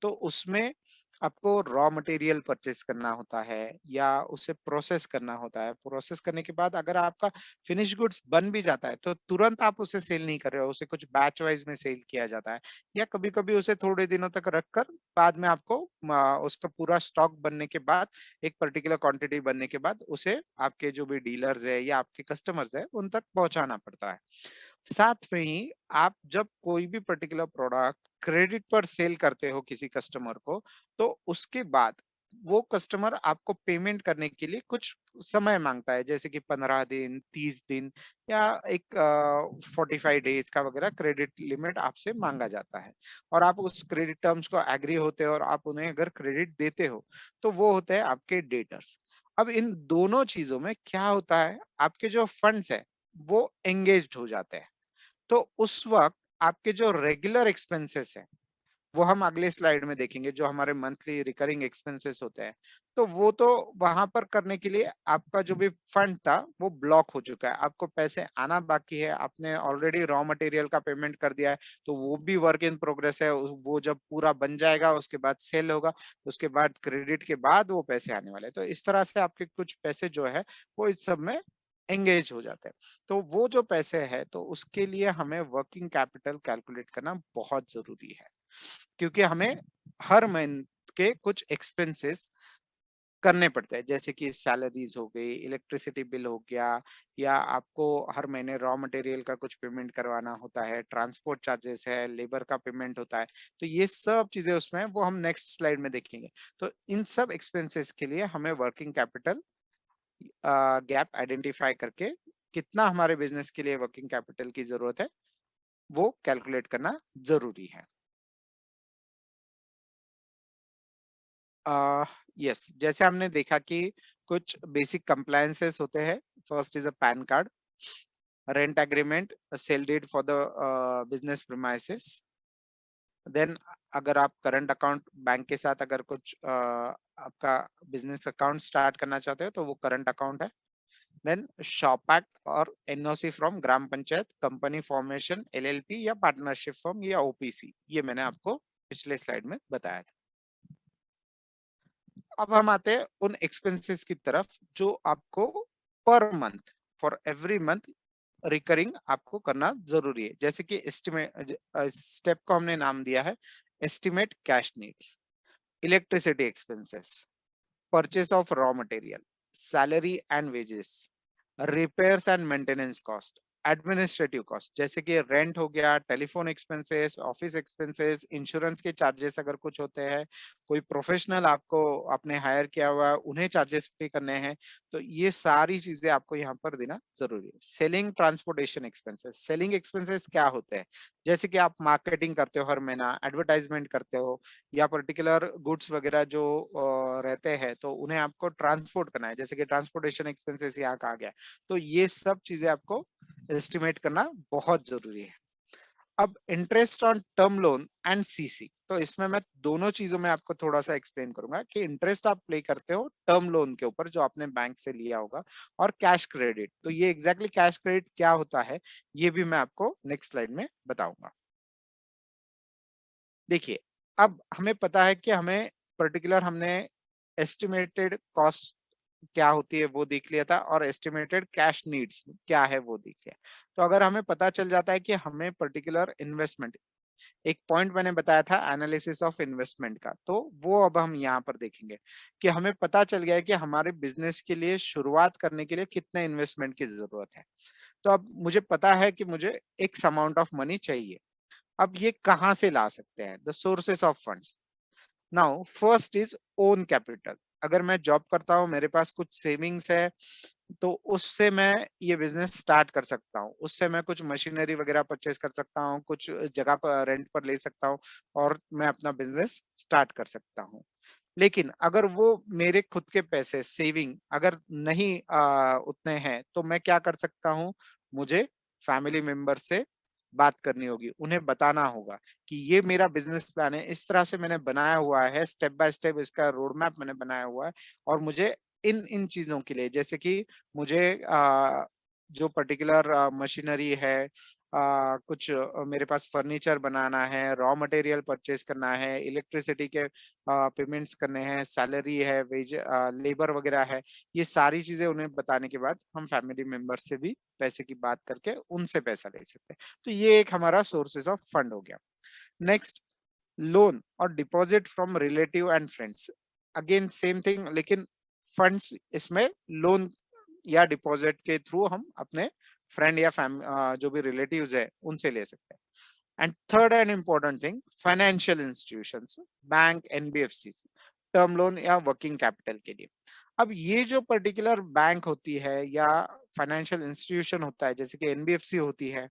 तो उसमें आपको रॉ मटेरियल परचेस करना होता है या उसे प्रोसेस करना होता है। प्रोसेस करने के बाद अगर आपका फिनिश गुड्स बन भी जाता है तो तुरंत आप उसे सेल नहीं कर रहे हो, उसे कुछ बैच वाइज में सेल किया जाता है या कभी-कभी उसे थोड़े दिनों तक रखकर बाद में आपको उसका पूरा स्टॉक बनने के बाद, एक पर्टिकुलर क्वांटिटी बनने के बाद उसे आपके जो भी डीलर्स है या आपके कस्टमर्स है उन तक पहुंचाना पड़ता है। साथ में ही आप जब कोई भी पर्टिकुलर प्रोडक्ट क्रेडिट पर सेल करते हो किसी कस्टमर को, तो उसके बाद वो कस्टमर आपको पेमेंट करने के लिए कुछ समय मांगता है, जैसे कि 15 दिन, 30 दिन या एक 45 डेज का वगैरह क्रेडिट लिमिट आपसे मांगा जाता है। और आप उस क्रेडिट टर्म्स को एग्री होते हो और आप उन्हें अगर क्रेडिट देते हो, तो वो होते हैं आपके डेटर्स। अब इन दोनों चीजों में क्या होता है, आपके जो फंड्स है वो एंगेज्ड हो जाते हैं। तो उस वक़्त आपके जो रेगुलर एक्सपेंसेस हैं, वो हम अगले स्लाइड में देखेंगे, जो हमारे मंथली रिकरिंग एक्सपेंसेस होते हैं। तो वो तो वहाँ पर करने के लिए आपका जो भी फंड था, वो ब्लॉक हो चुका है। आपको पैसे आना बाकी है, आपने ऑलरेडी रॉ मटेरियल का पेमेंट कर दिया है, तो वो भी वर्क इन प्रोग्रेस है। वो जब पूरा बन जाएगा, उसके बाद सेल होगा, उसके बाद क्रेडिट के बाद वो पैसे आने वाले हैं। तो इस तरह से आपके कुछ पैसे जो है, वो इस सब में एंगेज हो जाते हैं। तो वो जो पैसे हैं, तो उसके लिए हमें वर्किंग कैपिटल कैलकुलेट करना बहुत ज़रूरी है। क्योंकि हमें हर मंथ के कुछ एक्सपेंसेस करने पड़ते हैं, जैसे कि सैलरीज हो गई, इलेक्ट्रिसिटी बिल हो गया या आपको हर महीने रॉ मटेरियल का कुछ पेमेंट करवाना होता है, ट्रांसपोर्ट चार्जेस है, लेबर का पेमेंट होता है। तो ये सब चीजें उसमें, वो हम नेक्स्ट स्लाइड में देखेंगे। तो इन सब एक्सपेंसेस के लिए हमें वर्किंग कैपिटल गैप आइडेंटिफाई करके कितना हमारे बिजनेस के लिए वर्किंग कैपिटल की जरूरत है, वो कैलकुलेट करना जरूरी है। यस, जैसे हमने देखा कि कुछ बेसिक कंप्लायंसेस होते हैं। First is a PAN card, rent agreement, sale deed for the business premises. Then अगर आप करंट अकाउंट बैंक के साथ अगर कुछ आपका बिजनेस अकाउंट स्टार्ट करना चाहते हो तो वो करंट अकाउंट है। देन शॉप एक्ट और NOC from gram panchayat, company formation, LLP या पार्टनरशिप फॉर्म या ओपीसी, ये मैंने आपको पिछले स्लाइड में बताया था। अब हम आते हैं उन एक्सपेंसेस की तरफ जो आपको per month, for every month recurring आपको करना जरूरी है। जैसे कि एस्टिमेट स्टेप को हमने नाम दिया है estimate cash needs, electricity expenses, purchase of raw material, salary and wages, repairs and maintenance cost, administrative cost जैसे कि रेंट हो गया, telephone expenses, office expenses, insurance के चार्जेस अगर कुछ होते हैं, कोई प्रोफेशनल आपको आपने हायर किया हुआ है उन्हें चार्जेस पे करने हैं, तो ये सारी चीजें आपको यहाँ पर देना जरूरी है। Selling transportation expenses, selling expenses क्या होते हैं, जैसे कि आप मार्केटिंग करते हो हर महीना, एडवर्टाइजमेंट करते हो या पर्टिकुलर गुड्स वगैरह जो रहते हैं तो उन्हें आपको ट्रांसपोर्ट करना है, जैसे कि ट्रांसपोर्टेशन एक्सपेंसेस यहाँ कहा गया। तो ये सब चीजें आपको एस्टिमेट करना बहुत जरूरी है। अब interest on term loan and CC, तो इसमें मैं दोनों चीजों में आपको थोड़ा सा एक्सप्लेन करूंगा कि इंटरेस्ट आप पे करते हो टर्म लोन के ऊपर जो आपने बैंक से लिया होगा, और कैश क्रेडिट, तो ये एग्जैक्टली कैश क्रेडिट क्या होता है ये भी मैं आपको नेक्स्ट स्लाइड में बताऊंगा। देखिए, अब हमें पता है कि हमें पर्टिकुलर हमने एस्टिमेटेड कॉस्ट क्या होती है वो देख लिया था और एस्टिमेटेड कैश नीड्स क्या है वो देख लिया। तो अगर हमें पता चल जाता है कि हमें पर्टिकुलर इन्वेस्टमेंट, एक पॉइंट मैंने बताया था एनालिसिस ऑफ इन्वेस्टमेंट का, तो वो अब हम यहाँ पर देखेंगे कि हमें पता चल गया है कि हमारे बिजनेस के लिए शुरुआत करने के लिए कितने इन्वेस्टमेंट की जरूरत है। तो अब मुझे पता है कि मुझे एक्स अमाउंट ऑफ मनी चाहिए। अब ये कहाँ से ला सकते हैं, the sources of funds. Now first is own capital. अगर मैं जॉब करता हूँ, मेरे पास कुछ सेविंग्स है, तो उससे मैं ये बिजनेस स्टार्ट कर सकता हूँ। उससे मैं कुछ मशीनरी वगैरह परचेज कर सकता हूँ, कुछ जगह पर रेंट पर ले सकता हूँ और मैं अपना बिजनेस स्टार्ट कर सकता हूँ। लेकिन अगर वो मेरे खुद के पैसे सेविंग अगर नहीं उतने हैं, तो मैं क्या कर सकता हूँ, मुझे फैमिली मेंबर से बात करनी होगी, उन्हें बताना होगा कि ये मेरा बिजनेस प्लान है, इस तरह से मैंने बनाया हुआ है, स्टेप बाय स्टेप इसका रोड मैप मैंने बनाया हुआ है, और मुझे इन इन चीजों के लिए, जैसे कि मुझे जो पर्टिकुलर मशीनरी है, कुछ मेरे पास फर्नीचर बनाना है, रॉ मटेरियल परचेज करना है, इलेक्ट्रिसिटी के पेमेंट्स करने हैं, सैलरी है, वेज लेबर वगैरह है, ये सारी चीजें उन्हें बताने के बाद हम फैमिली मेंबर से भी पैसे की बात करके उनसे पैसा ले सकते हैं। तो ये एक हमारा सोर्सेज ऑफ फंड हो गया। नेक्स्ट, लोन और deposit from relative and friends. Again same thing, लेकिन फंड्स इसमें लोन या डिपॉजिट के थ्रू हम अपने फ्रेंड या जो भी रिलेटिव्स है उनसे ले सकते हैं। And third and important thing, financial institutions, bank, NBFC, term loan या वर्किंग कैपिटल के लिए। अब ये जो पर्टिकुलर बैंक होती है या फाइनेंशियल इंस्टीट्यूशन होता है जैसे कि एनबीएफसी होती है,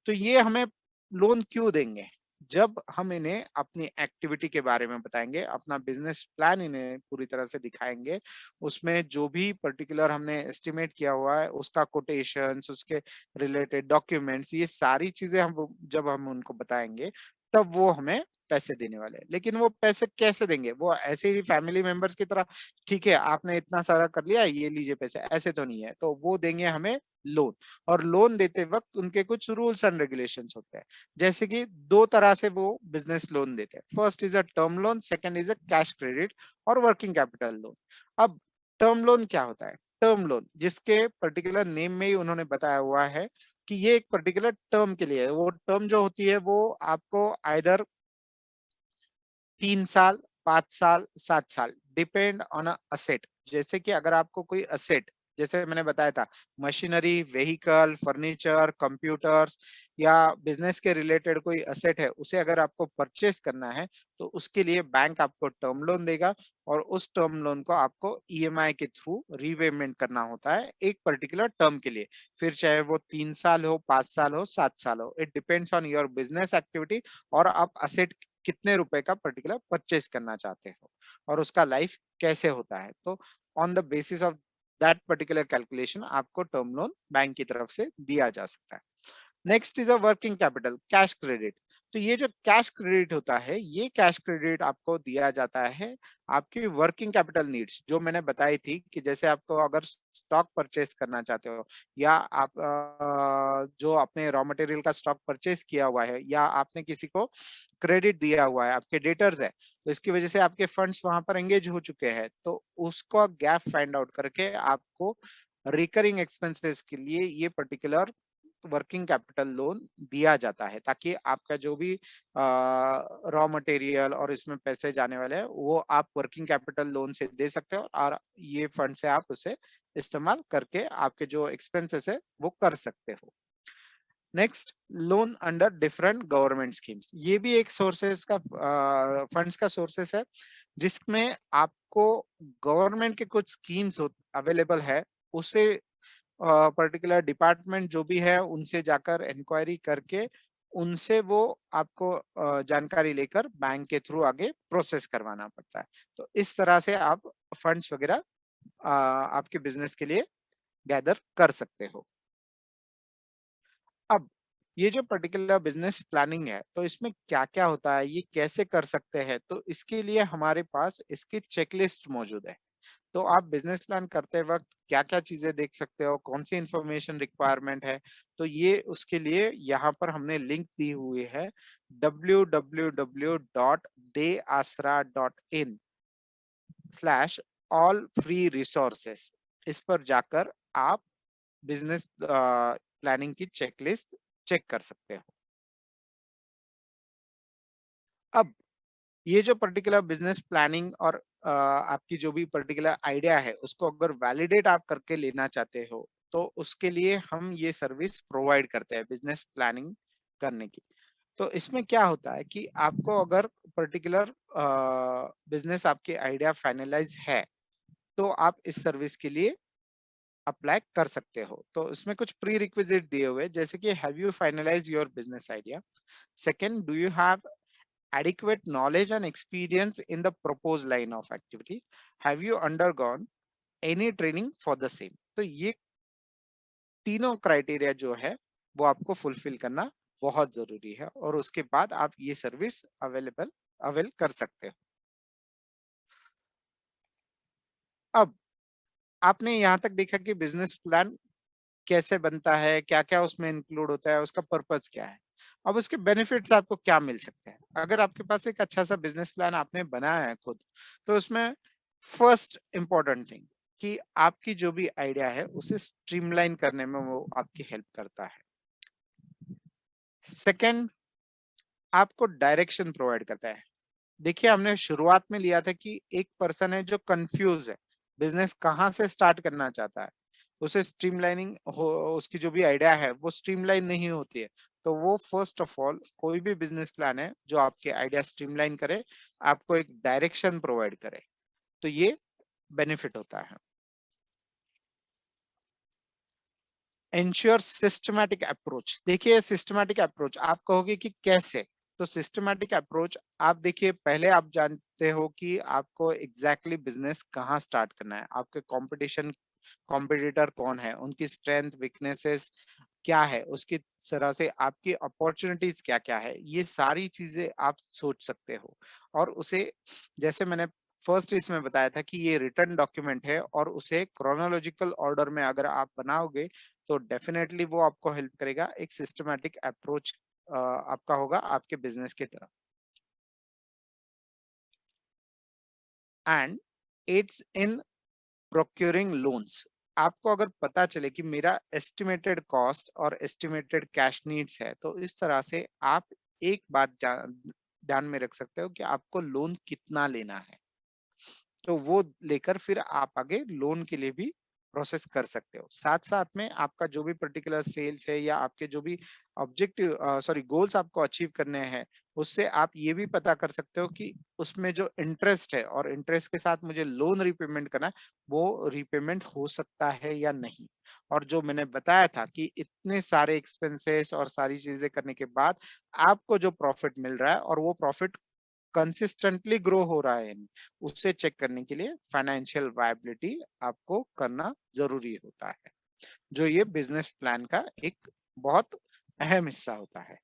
तो ये हमें लोन क्यों देंगे? जब हम इन्हें अपनी एक्टिविटी के बारे में बताएंगे, अपना बिजनेस प्लान इन्हें पूरी तरह से दिखाएंगे, उसमें जो भी पर्टिकुलर हमने एस्टिमेट किया हुआ है उसका कोटेशंस, उसके रिलेटेड डॉक्यूमेंट्स, ये सारी चीजें हम जब हम उनको बताएंगे तब वो हमें पैसे देने वाले हैं। लेकिन वो पैसे कैसे देंगे? वो ऐसे ही फैमिली मेंबर्स की तरह, ठीक है आपने इतना सारा कर लिया, ये लीजिए पैसे, ऐसे तो नहीं है। तो वो देंगे हमें लोन, और लोन देते वक्त उनके कुछ रूल्स एंड रेगुलेशंस होते हैं। जैसे कि दो तरह से वो बिजनेस लोन देते हैं। First is a term loan, second is a cash credit और वर्किंग कैपिटल लोन। अब टर्म लोन क्या होता है? टर्म लोन जिसके पर्टिकुलर नेम में ही उन्होंने बताया हुआ है कि ये एक पर्टिकुलर टर्म के लिए है। वो टर्म जो होती है वो आपको आइदर 3 साल, 5 साल, 7 साल, डिपेंड ऑन अ असेट। जैसे कि अगर आपको कोई असेट, जैसे मैंने बताया था, मशीनरी, व्हीकल, फर्नीचर, कंप्यूटर्स या बिजनेस के रिलेटेड कोई असेट है, उसे अगर आपको परचेस करना है तो उसके लिए बैंक आपको टर्म लोन देगा, और उस टर्म लोन को आपको ईएमआई के थ्रू रीपेमेंट करना होता है एक पर्टिकुलर टर्म के लिए। फिर चाहे वो 3 साल हो, 5 साल हो, 7 साल हो, it depends on your business activity और आप असेट कितने रुपए का पर्टिकुलर परचेस करना चाहते हो और उसका लाइफ कैसे होता है। तो on the basis of that particular calculation आपको टर्म लोन बैंक की तरफ से दिया जा सकता है। Next is a working capital, cash credit. तो ये जो कैश क्रेडिट होता है, ये कैश क्रेडिट आपको दिया जाता है आपकी वर्किंग कैपिटल नीड्स, जो मैंने बताई थी कि जैसे आपको अगर स्टॉक परचेस करना चाहते हो, या आप जो आपने रॉ मटेरियल का स्टॉक परचेस किया हुआ है, या आपने किसी को क्रेडिट दिया हुआ है, आपके डेटर्स है, तो इसकी वजह से आपके फंड्स वहां पर एंगेज हो चुके हैं, तो उसको गैप फाइंड आउट करके आपको रिकरिंग एक्सपेंसेस के लिए ये पर्टिकुलर वर्किंग कैपिटल लोन दिया जाता है, ताकि आपका जो भी रॉ मटेरियल और इसमें पैसे जाने वाले हैं वो आप वर्किंग कैपिटल लोन से दे सकते हो, और ये फंड से आप उसे इस्तेमाल करके आपके जो एक्सपेंसेस है वो कर सकते हो। Next, loan under different government schemes. ये भी एक सोर्सेस का फंड्स का सोर्सेस है, जिसमें आपको गवर्नमेंट के कुछ स्कीम्स अवेलेबल है, उसे पर्टिकुलर डिपार्टमेंट जो भी है उनसे जाकर इंक्वायरी करके उनसे वो आपको जानकारी लेकर बैंक के थ्रू आगे प्रोसेस करवाना पड़ता है। तो इस तरह से आप फंड्स वगैरह आपके बिजनेस के लिए गैदर कर सकते हो। अब ये जो पर्टिकुलर बिजनेस प्लानिंग है, तो इसमें क्या-क्या होता है, ये कैसे कर सकते हैं? तो इसके लिए हमारे पास इसकी चेकलिस्ट मौजूद है। तो आप बिजनेस प्लान करते वक्त क्या-क्या चीजें देख सकते हो, कौन सी इंफॉर्मेशन रिक्वायरमेंट है, तो ये उसके लिए यहाँ पर हमने लिंक दी हुई है www.deasra.in/all free resources। इस पर जाकर आप बिजनेस प्लानिंग की चेकलिस्ट चेक कर सकते हो। अब ये जो पर्टिकुलर बिजनेस प्लानिंग और आपकी जो भी पर्टिकुलर आइडिया है उसको अगर वैलिडेट आप करके लेना चाहते हो, तो उसके लिए हम ये सर्विस प्रोवाइड करते हैं बिजनेस प्लानिंग करने की। तो इसमें क्या होता है कि आपको अगर पर्टिकुलर बिजनेस आपके आइडिया फाइनलाइज है, तो आप इस सर्विस के लिए अप्लाई कर सकते हो। तो इसमें कुछ प्री रिक्विजिट दिए हुए हैं, जैसे कि have you finalize your business idea, second do you have adequate knowledge and experience in the proposed line of activity, have you undergone any training for the same। तो ये तीनों क्राइटेरिया जो है वो आपको फुलफिल करना बहुत जरूरी है, और उसके बाद आप ये सर्विस अवेल कर सकते हो। अब आपने यहाँ तक देखा कि बिजनेस प्लान कैसे बनता है, क्या क्या उसमें इंक्लूड होता है, उसका पर्पस क्या है, अब उसके बेनिफिट्स आपको क्या मिल सकते हैं। अगर आपके पास एक अच्छा सा बिजनेस प्लान आपने बनाया है खुद, तो उसमें फर्स्ट इंपॉर्टेंट थिंग कि आपकी जो भी आइडिया है उसे स्ट्रीमलाइन करने में वो आपकी हेल्प करता है। सेकंड, आपको डायरेक्शन प्रोवाइड करता है। देखिए, हमने शुरुआत में लिया था कि एक पर्सन है जो कंफ्यूज है, बिजनेस कहाँ से स्टार्ट करना चाहता है, उसे स्ट्रीमलाइनिंग हो, उसकी जो भी आइडिया है वो स्ट्रीमलाइन नहीं होती है। तो वो फर्स्ट ऑफ ऑल कोई भी बिजनेस प्लान है जो आपके आइडिया स्ट्रीमलाइन करे, आपको एक डायरेक्शन प्रोवाइड करे, तो ये बेनिफिट होता है। Ensure systematic approach. देखिए, सिस्टमैटिक अप्रोच आप कहोगे कि कैसे, तो सिस्टमैटिक अप्रोच आप देखिए, पहले आप जानते हो कि आपको एग्जैक्टली बिजनेस कहाँ स्टार्ट करना है, आपके कॉम्पिटिटर कौन है, उनकी स्ट्रेंथ वीकनेसेस क्या है, उसकी तरह से आपकी अपॉर्चुनिटीज क्या क्या है, ये सारी चीजें आप सोच सकते हो। और उसे, जैसे मैंने फर्स्ट इसमें बताया था कि ये रिटर्न डॉक्यूमेंट है, और उसे क्रोनोलॉजिकल ऑर्डर में अगर आप बनाओगे तो डेफिनेटली वो आपको हेल्प करेगा, एक सिस्टमैटिक अप्रोच आपका होगा आपके बिजनेस की तरफ। And it's in procuring loans. आपको अगर पता चले कि मेरा एस्टिमेटेड कॉस्ट और एस्टिमेटेड कैश नीड्स है, तो इस तरह से आप एक बात ध्यान में रख सकते हो कि आपको लोन कितना लेना है, तो वो लेकर फिर आप आगे लोन के लिए भी प्रोसेस कर सकते हो। साथ साथ में आपका जो भी पर्टिकुलर सेल्स है या आपके जो भी ऑब्जेक्टिव गोल्स आपको अचीव करने हैं, उससे आप ये भी पता कर सकते हो कि उसमें जो इंटरेस्ट है और इंटरेस्ट के साथ मुझे लोन रिपेमेंट करना है, वो रिपेमेंट हो सकता है या नहीं। और जो मैंने बताया था कि इतने सारे एक्सपेंसेस और सारी चीजें करने के बाद आपको जो प्रॉफिट मिल रहा है और वो प्रॉफिट कंसिस्टेंटली ग्रो हो रहा है, उससे चेक करने के लिए फाइनेंशियल वायबिलिटी आपको करना जरूरी होता है, जो ये बिजनेस प्लान का एक बहुत अहम हिस्सा होता है।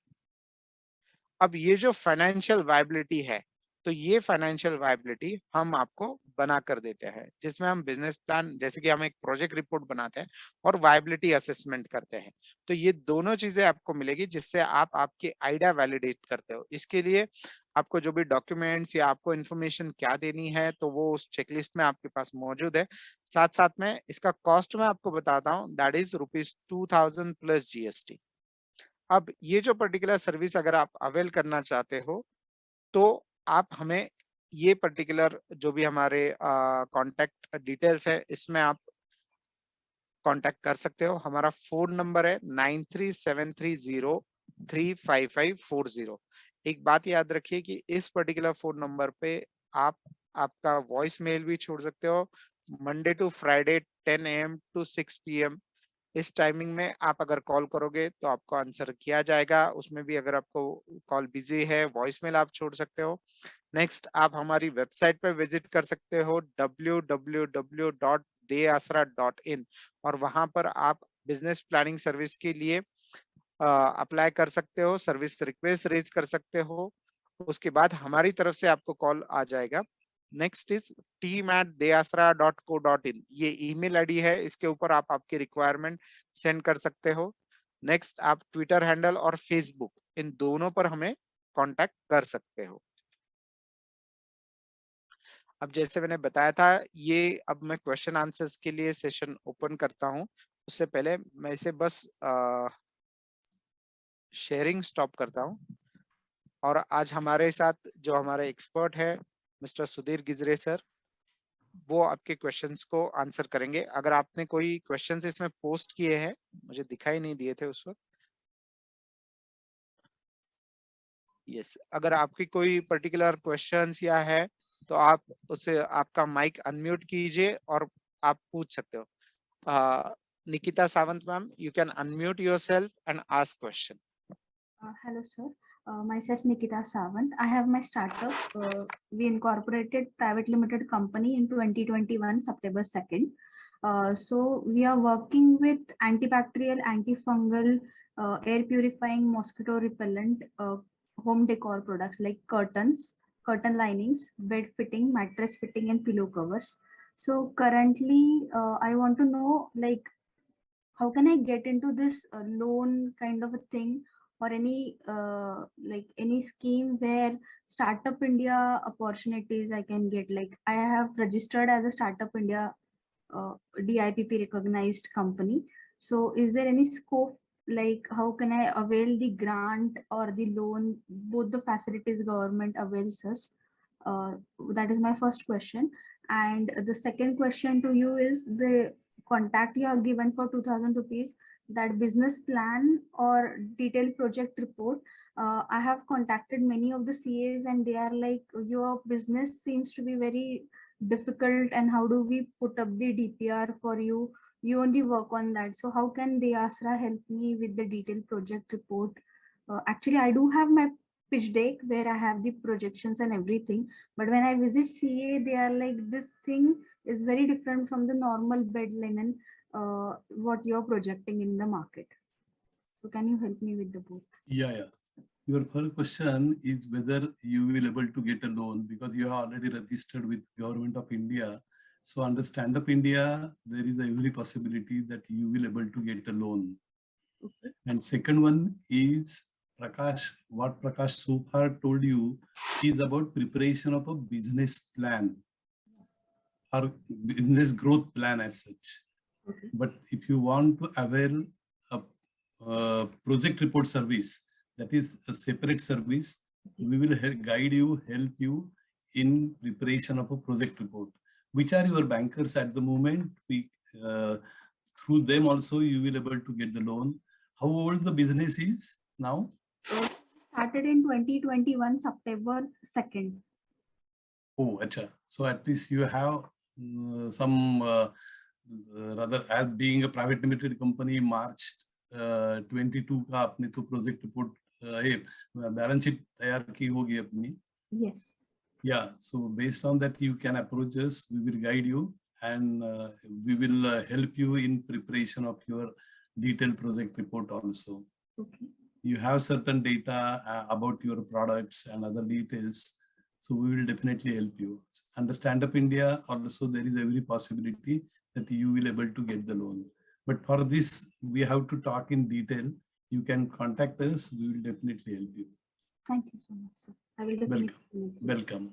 अब ये जो फाइनेंशियल वायबिलिटी है, तो ये फाइनेंशियल वायबिलिटी हम आपको बना कर देते हैं, जिसमें हम बिजनेस प्लान, जैसे कि हम एक प्रोजेक्ट रिपोर्ट बनाते हैं और वायबिलिटी असेसमेंट करते हैं, तो ये दोनों चीजें आपको मिलेगी जिससे आप आपके आइडिया वैलिडेट करते हो। इसके लिए आपको जो भी डॉक्यूमेंट्स या आपको इन्फॉर्मेशन क्या देनी है, तो वो उस चेकलिस्ट में आपके पास मौजूद है। साथ साथ में इसका कॉस्ट मैं आपको बताता हूँ, दैट इज ₹2000 प्लस जीएसटी। अब ये जो पर्टिकुलर सर्विस अगर आप अवेल करना चाहते हो, तो आप हमें ये पर्टिकुलर जो भी हमारे कॉन्टैक्ट डिटेल्स है, इसमें आप कॉन्टैक्ट कर सकते हो। हमारा फोन नंबर है 9373035540। एक बात याद रखिए कि इस पर्टिकुलर फोन नंबर पे आप आपका वॉइस मेल भी छोड़ सकते हो, Monday to Friday 10 AM to 6 PM। इस टाइमिंग में आप अगर कॉल करोगे तो आपको आंसर किया जाएगा। उसमें भी अगर आपको कॉल बिजी है, वॉइसमेल आप छोड़ सकते हो। नेक्स्ट, आप हमारी वेबसाइट पे विजिट कर सकते हो www.deasra.in, और वहां पर आप बिजनेस प्लानिंग सर्विस के लिए अप्लाई कर सकते हो, सर्विस रिक्वेस्ट रेज कर सकते हो। उसके बाद हमारी तरफ से आपको कॉल आ जाएगा। नेक्स्ट इज team@deasra.co.in, ये ईमेल आईडी है, इसके ऊपर आप आपकी रिक्वायरमेंट सेंड कर सकते हो। नेक्स्ट, आप ट्विटर हैंडल और फेसबुक, इन दोनों पर हमें कांटेक्ट कर सकते हो। अब जैसे मैंने बताया था, ये अब मैं क्वेश्चन आंसर्स के लिए सेशन ओपन करता हूँ। उससे पहले मैं इसे बस शेयरिंग स्टॉप करता हूँ। और आज हमारे साथ जो हमारे एक्सपर्ट है मिस्टर सुधीर गिजरे सर, वो आपके क्वेश्चंस को आंसर करेंगे। अगर आपने कोई क्वेश्चंस इसमें पोस्ट किए हैं, मुझे दिखाई नहीं दिए थे उस वक्त। यस, अगर आपकी कोई पर्टिकुलर क्वेश्चंस या है, तो आप उसे, आपका माइक अनम्यूट कीजिए और आप पूछ सकते हो। Nikita Sawant ma'am, you can unmute yourself and ask question. Hello, sir. Myself Nikita Sawant. I have my startup. We incorporated private limited company in 2021 September 2nd. So we are working with antibacterial, antifungal, air purifying, mosquito repellent, home decor products like curtains, curtain linings, bed fitting, mattress fitting, and pillow covers. So currently, I want to know, like, how can I get into this loan kind of a thing, or any like any scheme where Startup India opportunities I can get? Like I have registered as a Startup India DIPP recognized company. So is there any scope, like how can I avail the grant or the loan, both the facilities government avails us? Uh, that is my first question. And the second question to you is the contact you have given for 2000 rupees, that business plan or detailed project report. I have contacted many of the CAs and they are like, your business seems to be very difficult and how do we put up the DPR for you? You only work on that. So how can the ASRA help me with the detailed project report? Actually, I do have my pitch deck where I have the projections and everything. But when I visit CA, they are like, this thing is very different from the normal bed linen, what you're projecting in the market. So can you help me with the both? Yeah. Your first question is whether you will able to get a loan because you are already registered with Government of India. So under Stand Up India, there is every possibility that you will able to get a loan. Okay. And second one is Prakash, what Prakash so far told you is about preparation of a business plan or business growth plan as such. Okay. But if you want to avail a project report service, that is a separate service, we will guide you, help you in preparation of a project report. Which are your bankers at the moment? Through them also you will able to get the loan. How old the business is now? Started in 2021, September 2nd. Oh, acha. So at least you have some rather as being a private limited company, March 22 का आपने तो project report balance sheet तैयार की होगी अपनी. Yes. Yeah. So based on that, you can approach us. We will guide you and we will help you in preparation of your detailed project report also. Okay. You have certain data about your products and other details. So we will definitely help you. Under Stand Up India also there is every possibility that you will able to get the loan. But for this, we have to talk in detail. You can contact us. We will definitely help you. Thank you so much, sir. I will definitely. Welcome.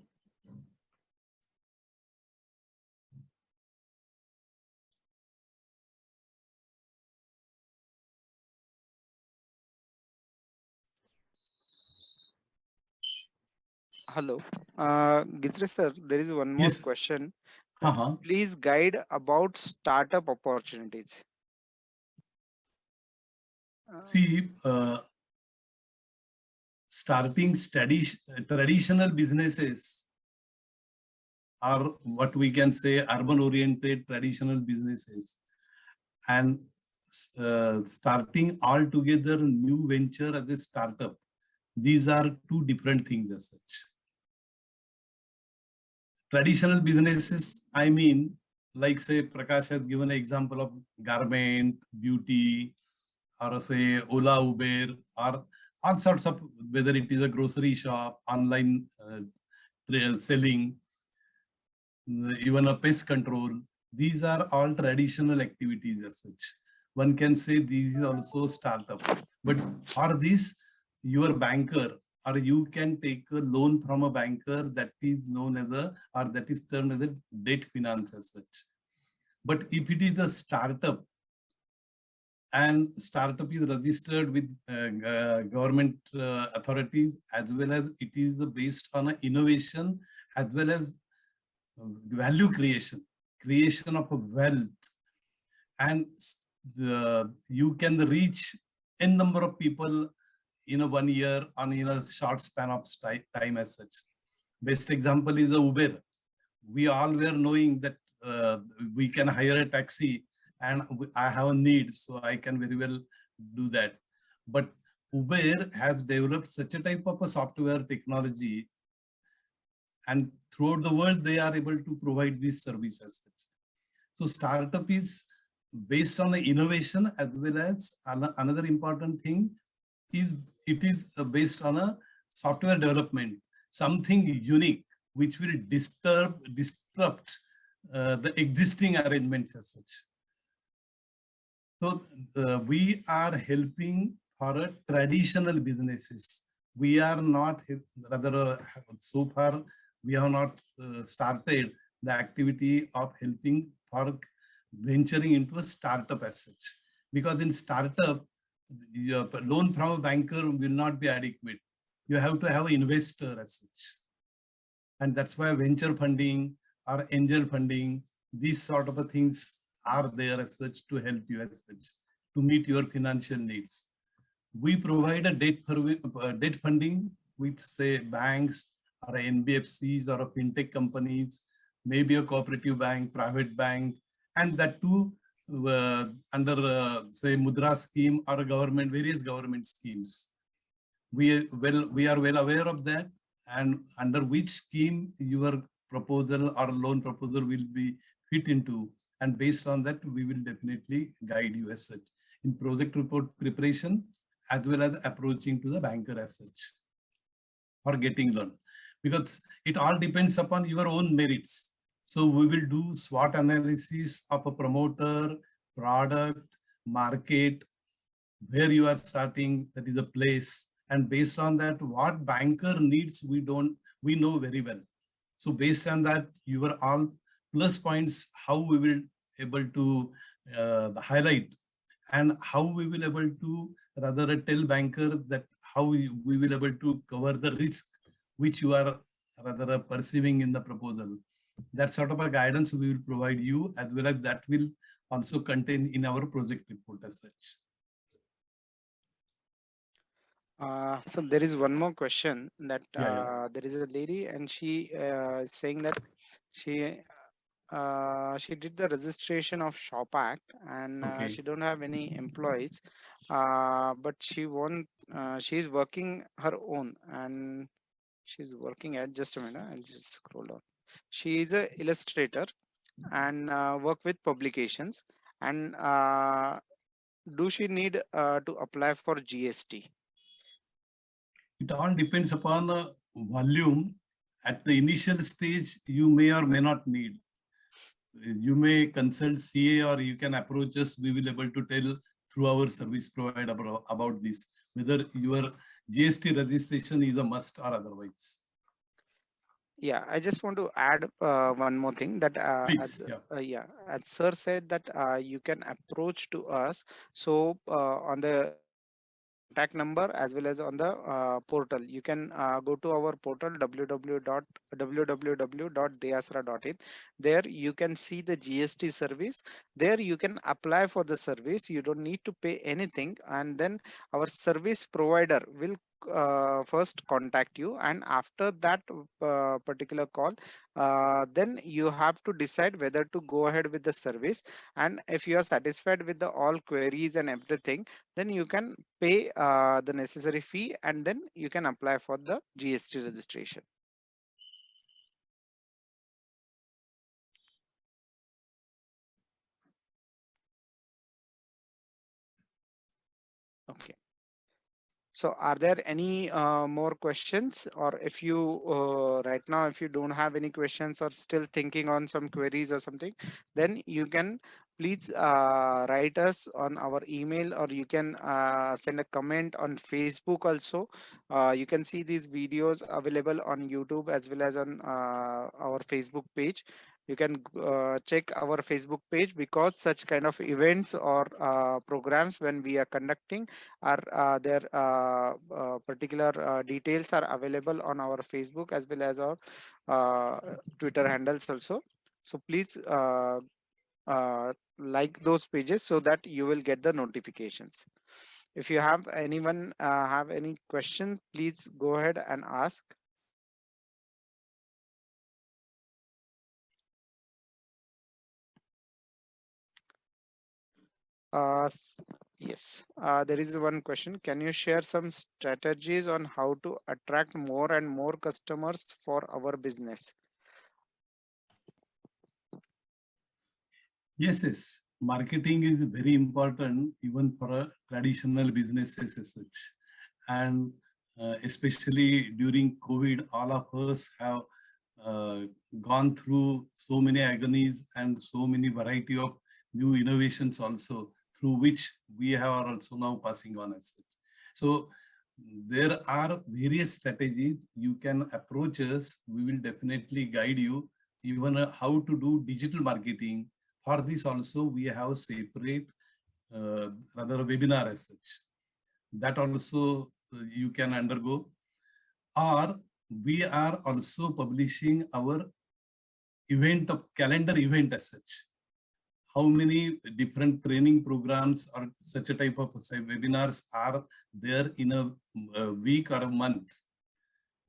Hello, Gizre sir, there is one more Yes. question. Uh-huh. Please guide about startup opportunities. See, starting traditional businesses are what we can say urban-oriented traditional businesses, and starting altogether new venture as a startup. These are two different things as such. Traditional businesses, I mean, like say Prakash has given an example of garment, beauty, or say Ola, Uber, or all sorts of, whether it is a grocery shop, online selling, even a pest control. These are all traditional activities as such. One can say these is also startup. But for this, your banker or you can take a loan from a banker that is known as a, or that is termed as a debt finance as such. But if it is a startup, and startup is registered with government authorities, as well as it is based on innovation, as well as value creation of a wealth, and you can reach n number of people in a 1 year on in a short span of time as such. Best example is Uber. We all were knowing that we can hire a taxi, and I have a need, so I can very well do that. But Uber has developed such a type of a software technology, and throughout the world, they are able to provide this service as such. So startup is based on the innovation, as well as another important thing is it is based on a software development, something unique, which will disrupt the existing arrangements as such. So we are helping for a traditional businesses. We are not, rather so far we have not started the activity of helping for venturing into a startup as such. Because in startup, your loan from a banker will not be adequate. You have to have an investor as such. And that's why venture funding or angel funding, these sort of things are there as such to help you as such to meet your financial needs. We provide a debt funding with say banks or NBFCs or fintech companies, maybe a cooperative bank, private bank, and that too under say Mudra scheme or government, various government schemes. We are well aware of that, and under which scheme your proposal or loan proposal will be fit into, and based on that we will definitely guide you as such in project report preparation as well as approaching to the banker as such for getting loan, because it all depends upon your own merits. So we will do SWOT analysis of a promoter, product, market, where you are starting, that is a place, and based on that what banker needs we know very well. So based on that your all plus points, how we will able to highlight, and how we will able to rather tell banker that how we will able to cover the risk which you are rather perceiving in the proposal. That sort of a guidance we will provide you, as well as that will also contain in our project report as such. So there is one more question that Yeah. there is a lady and she is saying that she did the registration of Shop Act and Okay. she don't have any employees, but she is working her own, and she's working at, just a minute, I'll just scroll down. She is a illustrator and work with publications, and do she need to apply for GST? It all depends upon volume. At the initial stage, you may or may not need. You may consult CA or you can approach us. We will able to tell through our service provider about this, whether your GST registration is a must or otherwise. Yeah, I just want to add one more thing that Please, as sir said that you can approach to us. So on the contact number as well as on the portal, you can go to our portal www.deyasra.in. There you can see the GST service. There you can apply for the service. You don't need to pay anything, and then our service provider will first contact you, and after that particular call, then you have to decide whether to go ahead with the service. And if you are satisfied with the all queries and everything, then you can pay the necessary fee, and then you can apply for the GST registration. Okay. So are there any more questions, or if you right now, if you don't have any questions or still thinking on some queries or something, then you can please write us on our email, or you can send a comment on Facebook also. You can see these videos available on YouTube as well as on our Facebook page. You can check our Facebook page, because such kind of events or programs when we are conducting are their particular details are available on our Facebook as well as our Twitter handles also. So please like those pages so that you will get the notifications. If you have anyone have any question, please go ahead and ask. Yes, there is one question. Can you share some strategies on how to attract more and more customers for our business? Yes. Marketing is very important even for a traditional businesses as such. And especially during COVID, all of us have gone through so many agonies and so many variety of new innovations also through which we are also now passing on as such. So there are various strategies you can approach us. We will definitely guide you even how to do digital marketing. For this also we have a separate rather webinar as such. That also you can undergo. Or we are also publishing our event of calendar event as such. How many different training programs or such a type of webinars are there in a week or a month.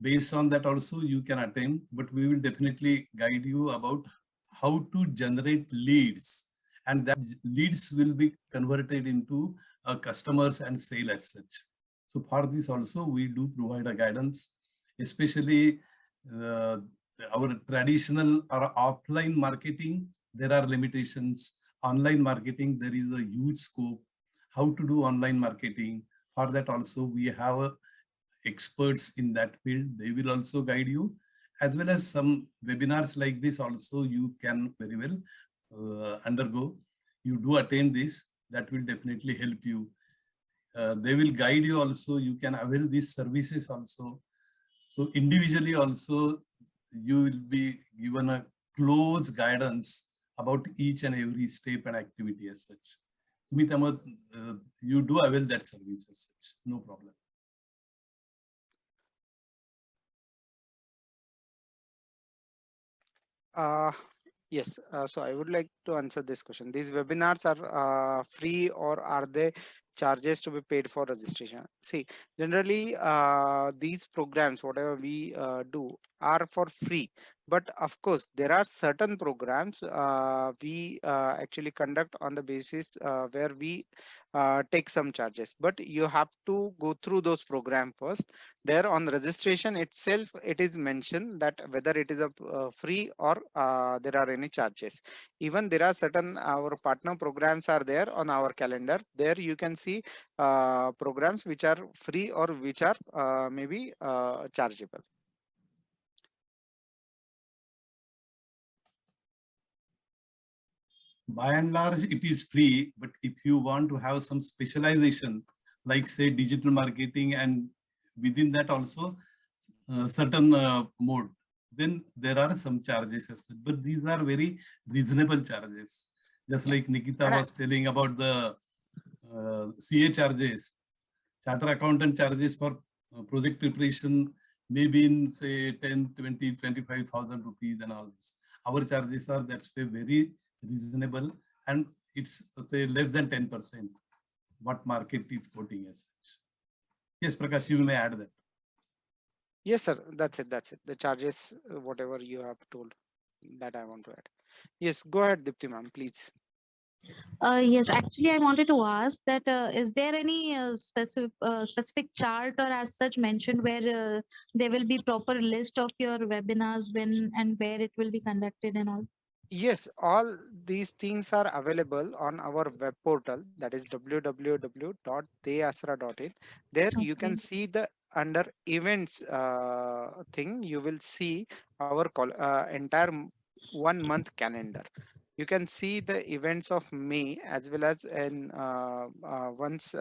Based on that also you can attend, but we will definitely guide you about how to generate leads, and that leads will be converted into customers and sale as such. So for this also we do provide a guidance, especially our traditional or offline marketing, there are limitations. Online marketing, there is a huge scope. How to do online marketing, for that also we have experts in that field. They will also guide you, as well as some webinars like this also you can very well undergo. You do attend this, that will definitely help you. They will guide you also. You can avail these services also. So individually also you will be given a close guidance about each and every step and activity as such. You do avail that service as such, no problem. Yes, so I would like to answer this question. These webinars are free, or are they charges to be paid for registration? See, generally these programs, whatever we do, are for free. But of course, there are certain programs we actually conduct on the basis where we take some charges. But you have to go through those programs first. There on registration itself, it is mentioned that whether it is a free or there are any charges. Even there are certain our partner programs are there on our calendar. There you can see programs which are free or which are maybe chargeable. By and large, it is free, but if you want to have some specialization, like say digital marketing, and within that also certain mode, then there are some charges, but these are very reasonable charges. Just like Nikita was telling about the CA charges, charter accountant charges for project preparation, maybe in say 10, 20, 25,000 rupees and all this. Our charges are, that's very reasonable, and it's say less than 10% what market is quoting as such. Yes, Prakash, you may add that. Yes, sir. That's it. That's it. The charges, whatever you have told, that I want to add. Yes, go ahead, Dipti ma'am, please. Yes, actually, I wanted to ask that is there any specific chart or as such mentioned where there will be proper list of your webinars, when and where it will be conducted and all? Yes, all these things are available on our web portal, that is www.teasra.in. There you can see the under events thing. You will see our entire 1 month calendar. You can see the events of May as well as in once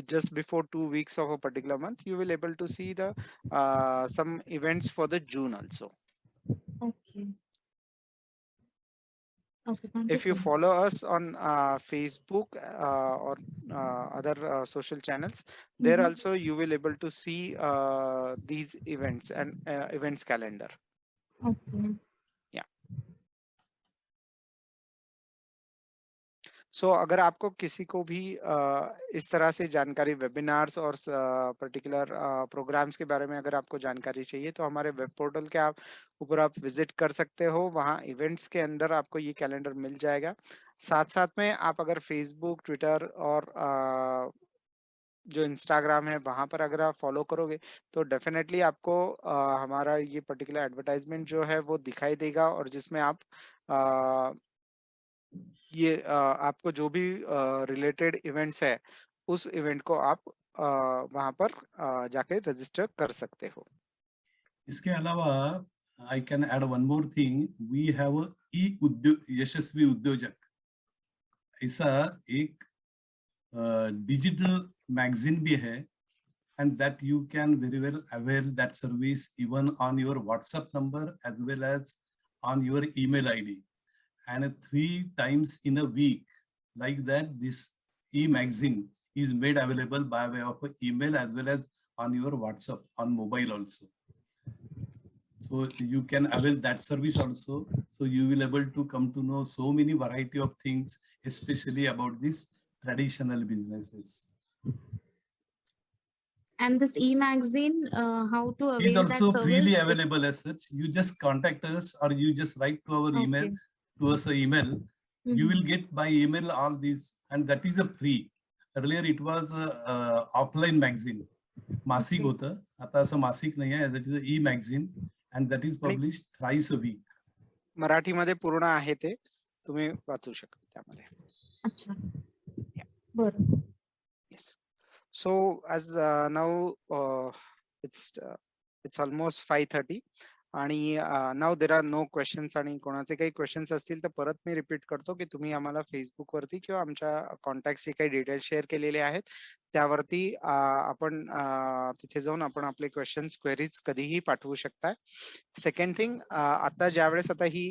just before 2 weeks of a particular month, you will able to see the some events for the June also. Okay. Okay, If you follow us on Facebook or other social channels, there also you will able to see these events and events calendar. Okay. Yeah. So अगर आपको किसी को भी इस तरह से जानकारी webinars और पर्टिकुलर प्रोग्राम्स के बारे में अगर आपको जानकारी चाहिए, तो हमारे वेब पोर्टल के ऊपर आप विजिट कर सकते हो. वहाँ इवेंट्स के अंदर आपको ये कैलेंडर मिल जाएगा. साथ साथ में आप अगर फेसबुक, ट्विटर और जो इंस्टाग्राम है वहाँ पर अगर आप फॉलो करोगे, तो डेफिनेटली आपको हमारा ये पर्टिकुलर एडवर्टाइजमेंट जो है वो दिखाई देगा, और जिसमें आप ये आपको जो भी रिलेटेड इवेंट्स है, उस इवेंट को आप वहां पर जाके रजिस्टर कर सकते हो. इसके अलावा I can add one more thing. We have a यशस्वी उद्योजक ऐसा एक डिजिटल मैगजीन भी है, and that you can very well avail that service even on your WhatsApp number as well as on your email ID. And 3 times in a week, like that, this e-magazine is made available by way of email as well as on your WhatsApp on mobile also. So you can avail that service also. So you will able to come to know so many variety of things, especially about these traditional businesses. And this e-magazine, how to Is avail that also freely service? available as such. You just contact us or you just write to our email, Okay. to us a email. You Mhm. will get by email all these, and that is a free. Earlier it was a offline magazine. मासिक Okay. होतं, आता असं मासिक नाही आहे. That is a e-magazine and that is आणि published thrice a week. मराठीमध्ये पूर्ण आहे ते, तुम्ही वाचू शकता त्यामध्ये. अच्छा. Yeah. बरं. Yes. So as now it's almost 5:30 आणि now there are no questions, आणि कोणाचे काही क्वेश्चन्स असतील तर परत मी रिपीट करतो की तुम्ही आम्हाला फेसबुक वरती किंवा आमच्या कॉन्टॅक्टचे काही डिटेल्स शेअर केलेले आहेत त्यावरती आपण तिथे जाऊन आपण आपले क्वेश्चन्स क्वेरीज कधीही पाठवू शकता. सेकंड थिंग, आता ज्यावेळेस आता ही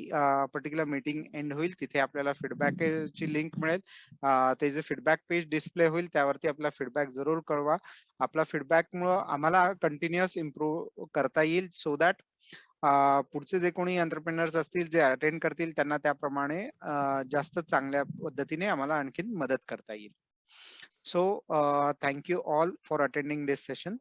पर्टिक्युलर मीटिंग एंड होईल तिथे आपल्याला फीडबॅकची लिंक मिळेल, ते जे फीडबॅक पेज डिस्प्ले होईल त्यावरती आपला फीडबॅक जरूर कळवा. आपला फीडबॅकमुळं आम्हाला कंटिन्युअस इम्प्रूव्ह करता येईल, सो दॅट पुढचे जे कोणी एंटरप्रेनर्स असतील जे अटेंड करतील त्यांना त्याप्रमाणे जास्त चांगल्या पद्धतीने आम्हाला आणखीन मदत करता येईल. So thank you all for attending this session.